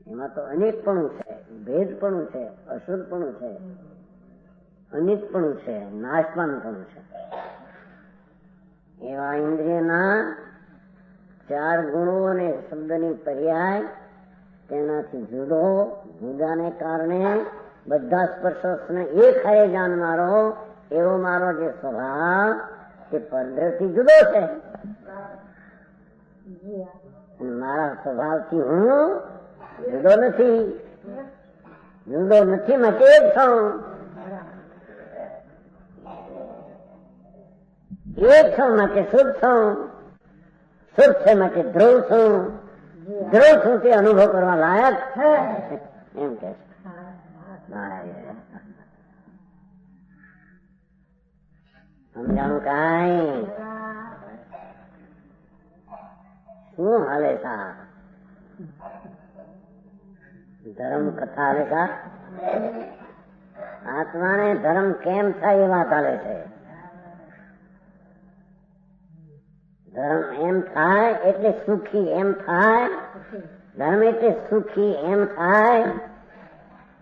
એમાં તો અનેકપણું છે, ભેદપણું છે, અશુદ્ધપણું છે, અનિતપણું છે, નાશપાનપણું છે. એવા ઇન્દ્રિયના 4 ગુણો અને શબ્દની પર્યાય તેનાથી જુદાને કારણે બધા સ્પર્શને એક હારે જાણનારો એવો મારો જે સ્વભાવ તે પરદ્રવથી જુદો છે. મારા સ્વભાવથી હું જુદો નથી માટે એક છું. એક છું માટે શુદ્ધ છું, શુદ્ધ છે માટે ધ્રુવ છું, ધ્રુવ છું તે અનુભવ કરવા લાયક છે એમ કે છે. સમજાણું કાંઈ? શું હાલે સા? ધર્મ કથા હાલે સા? આત્માને ધર્મ કેમ થાય એ વાત હાલે છે. ધર્મ એમ થાય એટલે સુખી એમ થાય, ધર્મ એટલે સુખી એમ થાય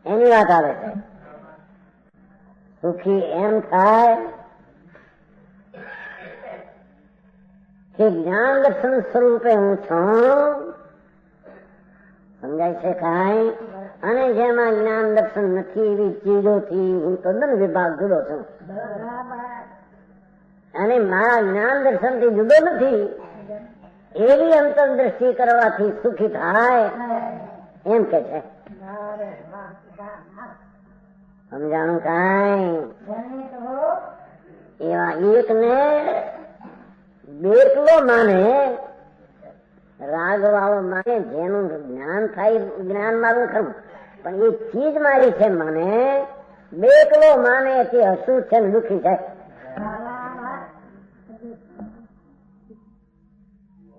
એની વાત આવે છે. સુખી એમ થાય કે જ્ઞાન દર્શન સ્વરૂપે હું છું, સમજાય છે કાંઈ? અને જેમાં જ્ઞાન દર્શન નથી એવી ચીજોથી હું તદ્દન વિભાગ જુદો છું અને મારા જ્ઞાન દર્શન થી જુદો નથી એવી અંતરદ્રષ્ટિ કરવાથી સુખી થાય એમ કે છે. સમજાણું કાંઈ? એવા એકને બેટલો માને, રાગ વાળો માને, જેનું જ્ઞાન થાય જ્ઞાન મારું ખરું પણ એ ચીજ મારી છે માને, બેટલો માને તે અશુદ્ધ છે દુઃખી છે.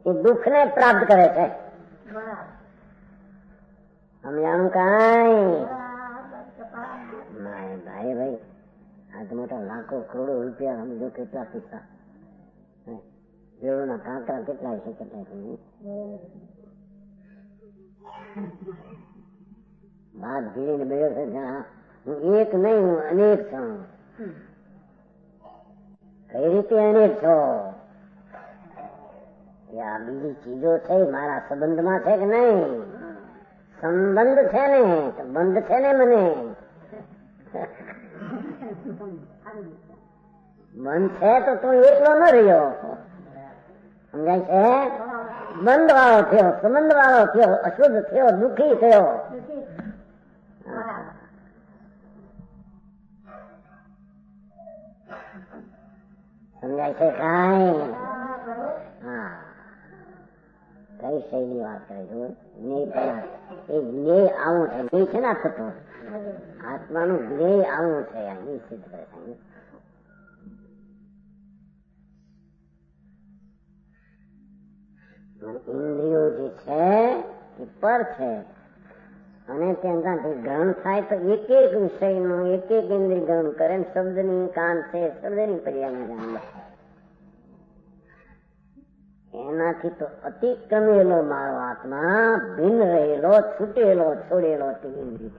એ દુઃખ ને પ્રાપ્ત કરે છે. સમજાણું કાંઈ? ભાઈ આ તો મોટા લાખો કરોડો રૂપિયા સમજો કેટલા પૈસા, વેળોના કાંકરા કેટલા છે, કેટલા બાદ ભીડીને બેઠો છે. હું એક નહીં, હું અનેક છું. કઈ રીતે અનેક છો? આ બીજી ચીજો છે મારા સંબંધમાં છે કે નહીં? સંબંધ છે ને, બંધ છે ને મને. બંધ છે તો તું એકલો ન રહ્યો, સમજાય છે? બંધ વાળો થયો, સંબંધ વાળો થયો, અશુદ્ધ થયો, દુઃખી થયો. સમજાય છે કાંઈ? હા, કઈ શૈલી વાત કરે છું? એ જ્ઞેય આવું છે, જ્ઞેય છે ને આ થતો આત્માનું જ્ઞેય આવું છે, અહીં સિદ્ધ કરે છે. ઇન્દ્રિયો જે છે એ પર છે અને તેનાથી ગ્રહણ થાય તો એક એક વિષયનું એક એક ઇન્દ્રિય ગ્રહણ કરે. શબ્દની કાન છે, શબ્દની પર્યાય જાણ, એનાથી તો અતિક્રમેલો મારો આત્મા ભિન્ન રહેલો, છૂટેલો, છોડેલો ઇન્દ્રિય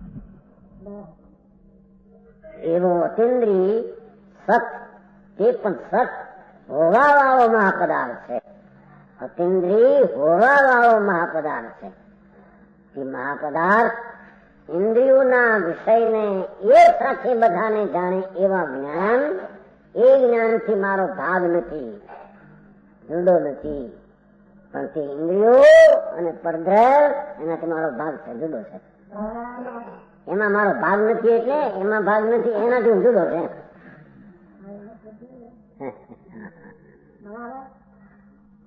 એવો અતિન્દ્રિય સત, તે પણ સત હોવા વાળો મહાપદાર્થ છે. અતિન્દ્રિય હોવા વાળો મહાપદાર્થ છે. તે મહાપદાર્થ ઇન્દ્રિયોના વિષયને એક સાથે બધાને જાણે એવા જ્ઞાન, એ જ્ઞાનથી મારો ભાગ નથી, જુદો નથી. પણ તે ઇન્દ્રિયો અને પરદ્રવ એનાથી મારો ભાગ છે, જુદો છે. એમાં મારો ભાગ નથી એટલે એમાં ભાગ નથી, એનાથી હું જુદો છે.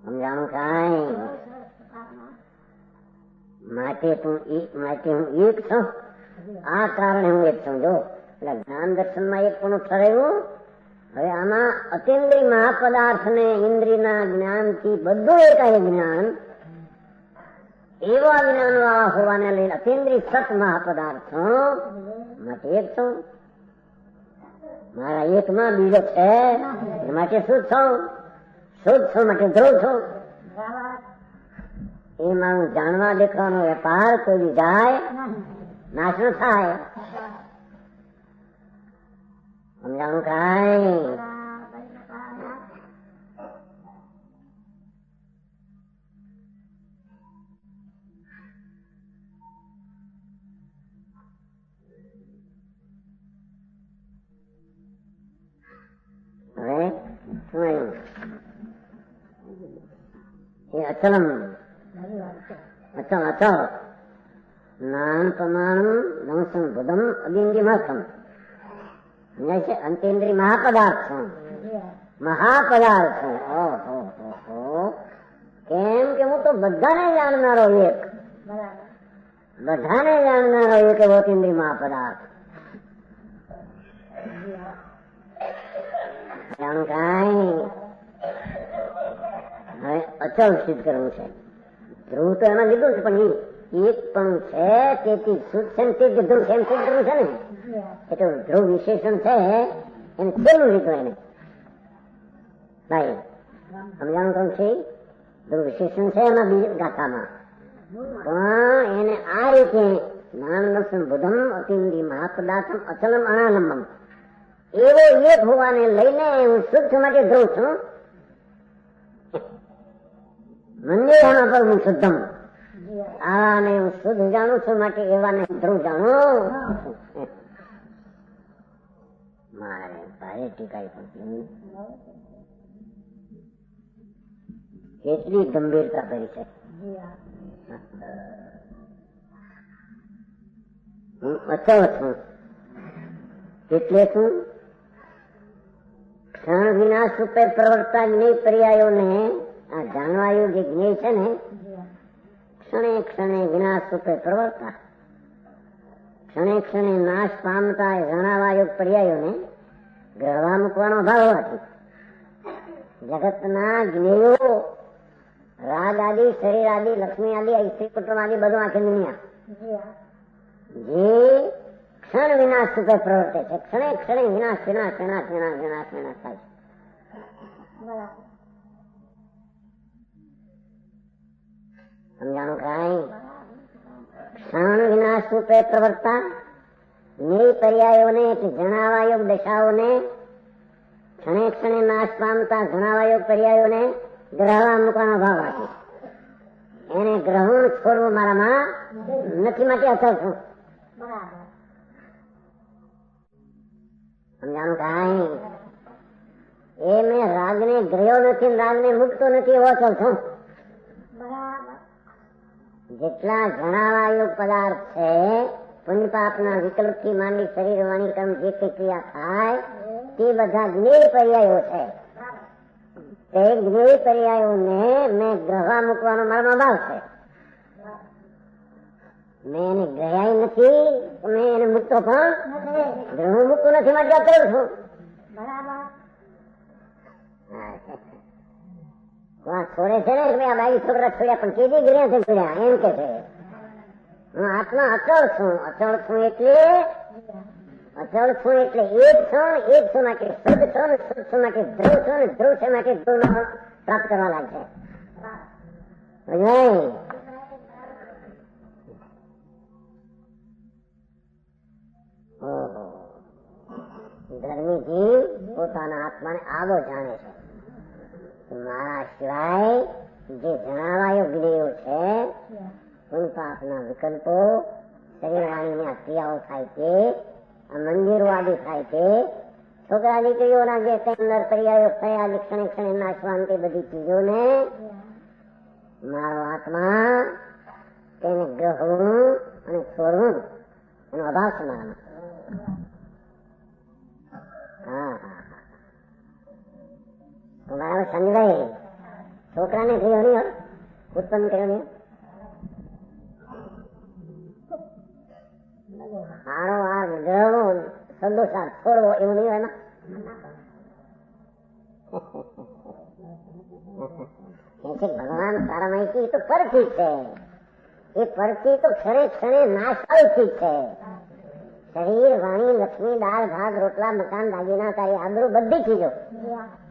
સમજાણું કાંઈ? માટે હું એક છું, આ કારણે હું એક છું. જો એટલે જ્ઞાન દર્શનમાં એક પણ ઠરાયું. હવે આમાં અતિન્દ્રિય મહાપદાર્થ ને ઇન્દ્રિયના જ્ઞાનથી બધું એકાય જ્ઞાન, એવા જ્ઞાન વાળા હોવાને લઈને અતિન્દ્રિય સત મહાપદાર્થ માટે એક છું. મારા એકમાં બીજો છે એ માટે શું છું? શુદ્ધ છું માટે ધ્રુવ છું. એ મારું જાણવા દેખવાનો વેપાર કોઈ જાય નાશ ન થાય. સમજાણું કાંઈ? હવે શું એ અચલમ અચલ અચલ નાન પ્રમાણમ નમસમ બુધમ અબિંગિમથમ અંતેન્દ્રિય મહાપદાર્થ છું. મહાપદાર્થ છું. કેમ કે હું તો બધાને જાણનારો એક, બધાને જાણનારો એક એવો ઇન્દ્રિય મહાપદાર્થ. જાણું કાંઈ? હવે અચલ સિદ્ધ કરવું છે. ધ્રુવ તો એમાં લીધું છે, પણ એક પણ છે તેથી શુદ્ધ છે ને તે જ ધ્રુવ છે એમ સિદ્ધ કરવું છે ને. એટલે ધ્રુવ વિશેષણ છે એને છેલ્લું લીધું એને. ભાઈ સમજાણું કોણ છે? ધ્રુવ વિશેષણ છે એમાં બીજી ગાથામાં, પણ એને આ રીતે નાનમ બુધમ અતિન્દ્રિય મહાપદાર્થમ અચલમ અનાલંબમ એવો એક હોવાને લઈને હું શુદ્ધ માટે ધ્રુવ છું. મંદિરમાં પર હું શુદ્ધમ આને હું શુદ્ધ જાણું છું માટે એવાને ધ્રુવ જાણું. મારે ભારે ટીકાઈ પડતી કેટલી ગંભીરતા કરી છે. હું અચળ છું એટલે શું? ક્ષણ વિનાશ રૂપે પ્રવર્તા જ્ઞેય પર્યાયોને આ જાણવાયું જે જ્ઞેય છે ને ક્ષણે ક્ષણે વિનાશ રૂપે પ્રવર્તા ક્ષણે ક્ષણે નાશ પામતા જણાવાયું પર્યાયોને ગ્રહવા મૂકવાનો ભાવ હોવાથી જગતના જ્ઞેયો રાગ આદિ, શરીર આદિ, લક્ષ્મી આદિ, સ્ત્રી કુટુંબ આદિ બધું આખી દુનિયા જે ક્ષણ વિનાશ રૂપે પ્રવર્તે છે. ક્ષણે ક્ષણે વિનાશ વિનાશ વિનાશ વિનાશ વિનાશ વિનાશ થાય છે. સમજાણું કાંઈ? ક્ષણ વિનાશ રૂપે પ્રવર્તા જ્ઞેય પર્યાયોને એટલે જણાવાયોગ દશાઓને ક્ષણે ક્ષણે નાશ પામતા જણાવાયોગ પર્યાયોને ગ્રહવા મૂકવાનો ભાવ આપે. એને ગ્રહણ છોડવું મારામાં નથી માટે અસર છું. સમજાણું કાંઈ? એ મેં રાગને ગ્રહ્યો નથી, રાગને મૂકતો નથી એવો અસર છું. જેટલા જણાવાયુગ પદાર્થ છે પુણ્ય પાપના વિકલ્પ થી માંડી શરીર વાણી કર્મ જે કઈ ક્રિયા થાય તે બધા જ્ઞેય પર્યાયો છે. તે જ્ઞેય પર્યાયોને મેં ગ્રહવા મૂકવાનો મારામાં ભાવ છે. મેં એને ગ્રહ્યાય નથી, મેં એને મૂકતો પણ ગ્રહ મૂકતો નથી માટે અચળ છું. છોડે છે ને આ બાઈ છોકરા છોડ્યા પણ કેદી ગ્રહ છે છોડ્યા એમ કે છે. હું આત્મા અચળ છું. અચળ છું એટલે એક છું માટે શુદ્ધ છું ને શુદ્ધ છું માટે ધ્રુવ છું ને ધ્રુવ છે માટે ધ્રુવ પ્રાપ્ત કરવા લાગશે. ધર્મી જીવ પોતાના આત્માને આવો જાણે છે. મારા સિવાય જે જણાવાયો જ્ઞેયો છે પુણ્ય પાપના વિકલ્પો શરીર વાણીની ક્રિયાઓ થાય છે, આ મંદિરો આદિ થાય છે, છોકરા દીકરીઓના જે અંદર પર્યાયો થયા ક્ષણે ક્ષણે નાશવાન તે બધી ચીજોને મારો આત્મા તેને ગ્રહવું અને છોડવું એનો અભાવ છે મારામાં. બરાબર સમજાય? છોકરાને થયો નહીં ઉત્પન્ન કર્યો નહીં હારો હાર ગ્રહવો સંદોષાર છોડવો એવું નહીં હોય ભગવાન સારા માહિતી તો પરથી છે. એ પરથી તો ક્ષણે ક્ષણે નાશ વાળી ચીજ છે. શરીર, વાણી, લક્ષ્મી, દાળ, ભાત, રોટલા, મકાન, દાગીના, તારી આબરૂ બધી ચીજો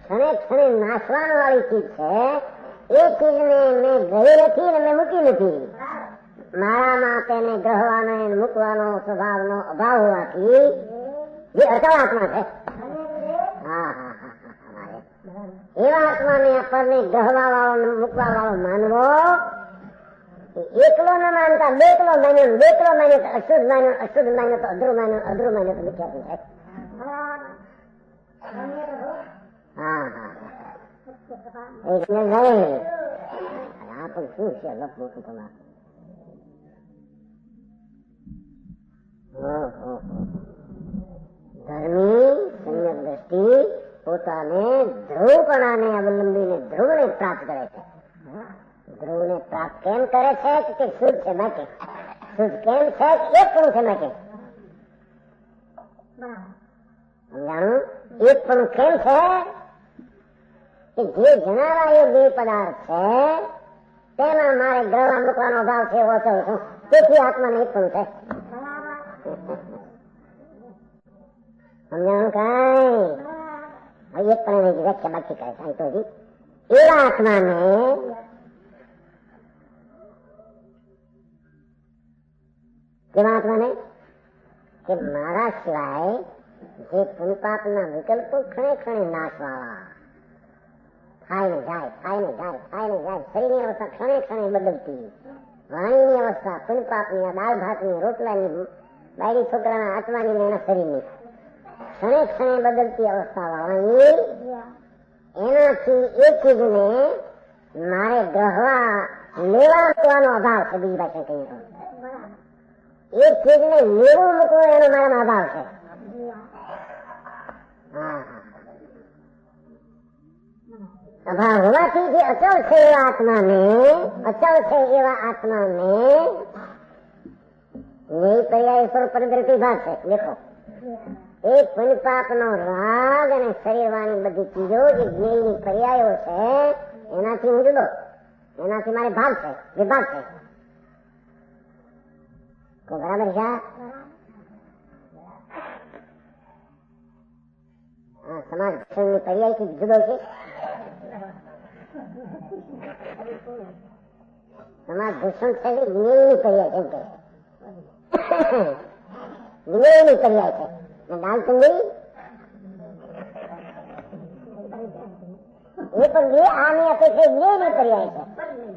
ક્ષણે ક્ષણે નાશવાન વાળી ચીજ છે. એ ચીજને મેં ગઈ નથી ને મેં મૂકી નથી. મારામાં તેને ગ્રહવાનો મૂકવાનો સ્વભાવનો અભાવ હોવાથી જે અચળ આત્મા છે. હા હા હા એવા આત્માને આપણને ગ્રહવા વાળો મૂકવા વાળો માનવો, એકલો ન માનતા બેકલો માન્યો, બેકલો માન્યો તો અશુદ્ધ માન્યો, અશુદ્ધ માન્યો તો અધૂરું માન્યો, અધૂરું માન્યો તો મિથ્યા થાય. હા હા એટલે નહીં આ પણ શું છે લપ મોટું તમારે. ધર્મી સંયમ દ્રષ્ટિ પોતાને ધ્રુવપણાને અવલંબીને ધ્રુવને પ્રાપ્ત કરે છે. ધ્રુવને પ્રાપ્ત કેમ કરે છે કે શુદ્ધ છે માટે, શુદ્ધ કેમ છે એક પણ છે માટે. સમજાણું? એક પણ કેમ છે કે જે જણાવા એ બે પદાર્થ છે તેમાં મારે ગ્રહમાં મૂકવાનો ભાવ છે ઓછો છું, તેથી આત્માને એક પણ છે. સમજાણું? કઈ એક પણ વ્યાખ્યા બાકી કરે કઈ તો એવા આત્માને કેવા આત્માને કે મારા સિવાય જે પુનપાપના વિકલ્પો ક્ષણે ક્ષણે નાશવાળા થાય ને જાય, થાય ને જાય, થાય ને જાય. શરીરની અવસ્થા ક્ષણે ક્ષણે બદલતી, વાણીની અવસ્થા પુનપાપની, દાળ ભાતની, રોટલાની, બાયડી છોકરાના આત્માની એના શરીરની ક્ષણે ક્ષણે બદલતી અવસ્થા વાળાની, એનાથી એ ચીજને મારે ગ્રહવા લેવા મૂકવાનો અભાવ છે. બીજી ભાષા કહીએ તો એ ચીજને લેવું મૂકવું એનો મારામાં અભાવ છે. અભાવ હોવાથી જે અચળ છે એવા આત્માને, અચળ છે એવા આત્માને ન્યાય પર્યાય સ્વરૂપ પરિદ્રતી ભાગ છે. દેખો એક પુનપાપનો રાગ અને શરીર વાણી બધી ચીજો જે જ્ઞેયની પર્યાયો છે એનાથી હું જુદો, એનાથી મારે ભાગ છે, વિભાગ છે. તો બરાબર છે. સમાજ ભૂષણની પર્યાયથી જુદો છે. સમાજ ભૂષણ છે જ્ઞેયની પર્યાય કેમ કે જ્ઞેયની પર્યાય છે. દાલચંદી એ પણ બે આની અપેક્ષા જ્ઞેયની પર્યાય છે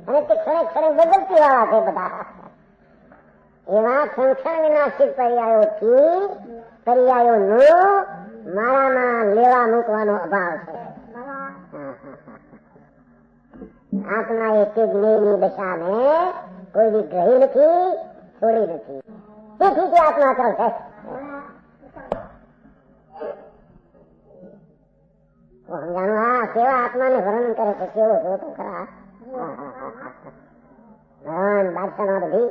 અને તે ક્ષણે ક્ષણે બદલતી વાળા છે બધા. એવા ક્ષણ વિનાશિક પર્યાયોનો મારામાં લેવા મૂકવાનો અભાવ છે. આત્મા એ તે જ્ઞેયની દશાને કોઈ બી ગ્રહી નથી, છોડી નથી, તેથી તે આત્મા અચળ છે. સમજાણું? હા કેવા આત્માને વર્ણન કરે છે, કેવો જો તો ખરા. બાદશાહ બધી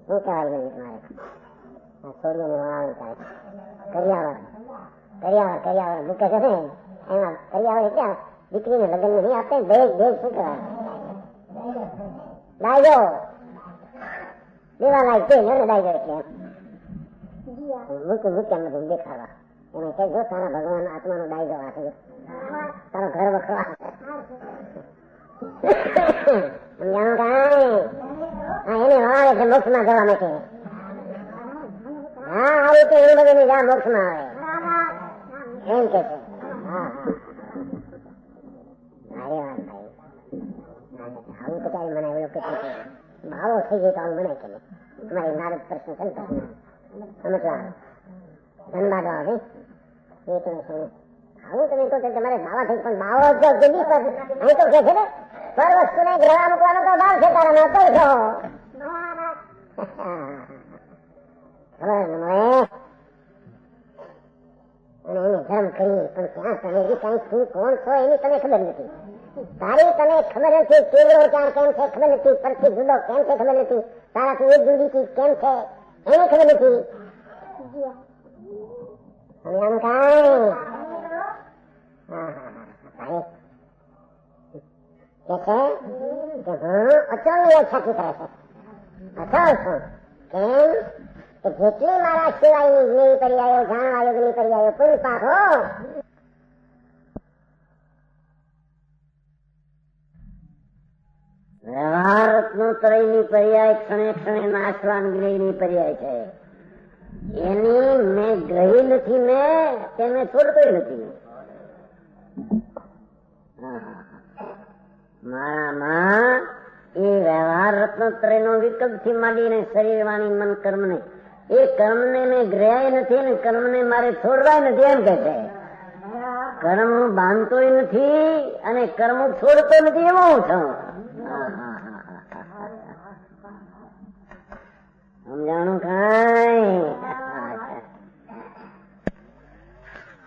શું કહેવાય બધી તમારે છોડીઓની વણાવણી કરે છે. કરિયાવર મૂકે છે ને એમાં કરિયાવર એટલે દીકરીને લગ્ન નહીં આપે, દહેજ શું કહેવાય દાયજો દેવા લાયક છે ને દાયજો એટલે મૂક્યા બધું દેખાડવા એને કઈ જો તારા ભગવાન આત્માનો દાયજો આપે તારો ઘર વખવા સમજાણું? કઈ એને વાળે છે મોક્ષમાં જવા માટે. હા આ રીતે એ બધું જા મોક્ષમાં આવે એમ કે છે. આવું તો ક્યારે મને એવું કે ભાવો થઈ જાય તો આવું મને કે અમારી નારદ પ્રશ્ન છે ને સમજવા ધનબાદ આવે એ તમે શું આવું તમે તો તમારે બાવા થઈ પણ બાવો જલ્દી અહીં તો કે છે ને પર વસ્તુને ગ્રહવા મૂકવાનો તો ભાવ છે તારા ન કરશો. અને એને ધર્મ કરીએ પણ ક્યાં તમે કઈ તું કોણ છો એની તને ખબર નથી, તારી તને ખબર નથી, કેવડો ક્યાં કેમ છે ખબર નથી, પરથી જુદો કેમ છે ખબર નથી, તારાથી એક જુદી ચીજ કેમ છે એની ખબર નથી. આમ કઈ કે છે કે હું અચળ ની વ્યાખ્યા કરે છે. અચળ છું કેમ કે જેટલી મારા સિવાયની જ્ઞેય પર્યાયો, જાણવા યોગની પર્યાયો પૂરી પાડો, વ્યવહાર રત્નોત્તરયની પર્યાય ક્ષણે ક્ષણે નાશવાન જ્ઞેયની પર્યાય છે. એની મેં ગ્રહી નથી, મેં તેને છોડતો નથી. મારામાં એ વ્યવહાર રત્નોત્તરયનો વિકલ્પથી માંડીને શરીર, વાણી, મન, કર્મને, એ કર્મને મેં ગ્રહ્યા નથી ને કર્મને મારે છોડવાય નથી એમ કે છે. કર્મ બાંધતોય નથી અને કર્મ છોડતો નથી એવો હું છું. સમજાણું કઈ?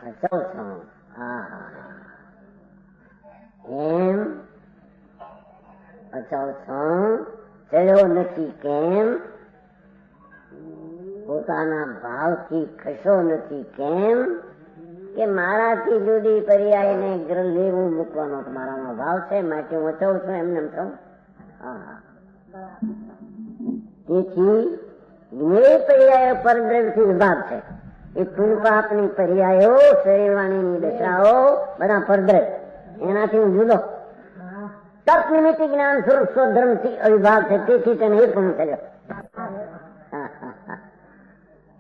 અચલ છું. એમ અચલ છું. ચડ્યો નથી કેમ? પોતાના ભાવથી ખસો નથી કેમ? કે મારાથી જુદી પર્યાયને લેવું મૂકવાનો મારામાં ભાવ છે, માટે હું અચળ છું એમને છું. તેથી જ્ઞેય પર્યાયો પરદ્રવ્યથી વિભાગ છે. એ પુણ્યપાપની પર્યાયો, શરીરવાણીની દશાઓ બધા પરદ્રવ્ય, એનાથી હું જુદો. તર્ક નિમિત્તિ જ્ઞાન સ્વરૂપ સ્વધર્મથી અવિભાગ છે, તેથી તેને એ પણ થયો.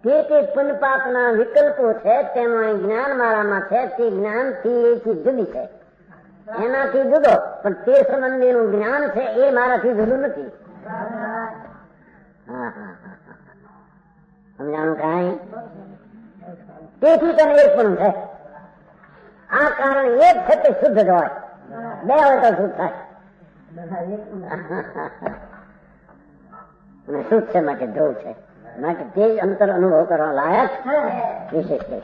તે પુણ્યપાપના વિકલ્પો છે, તેનું જ્ઞાન મારામાં છે, તે જ્ઞાનથી એથી જુદી છે, એનાથી જુદો. પણ તે સંબંધીનું જ્ઞાન છે એ મારાથી જુદું નથી. સમજાણું કઈ? તેથી તને એક પણ છે. આ કારણ એક છે તે શુદ્ધ જ હોય, બે હોય તો શુદ્ધ થાય. અને શુદ્ધ છે માટે ધ્રુવ છે, માટે તે અંતર અનુભવ કરવા લાયક વિશેષ છે.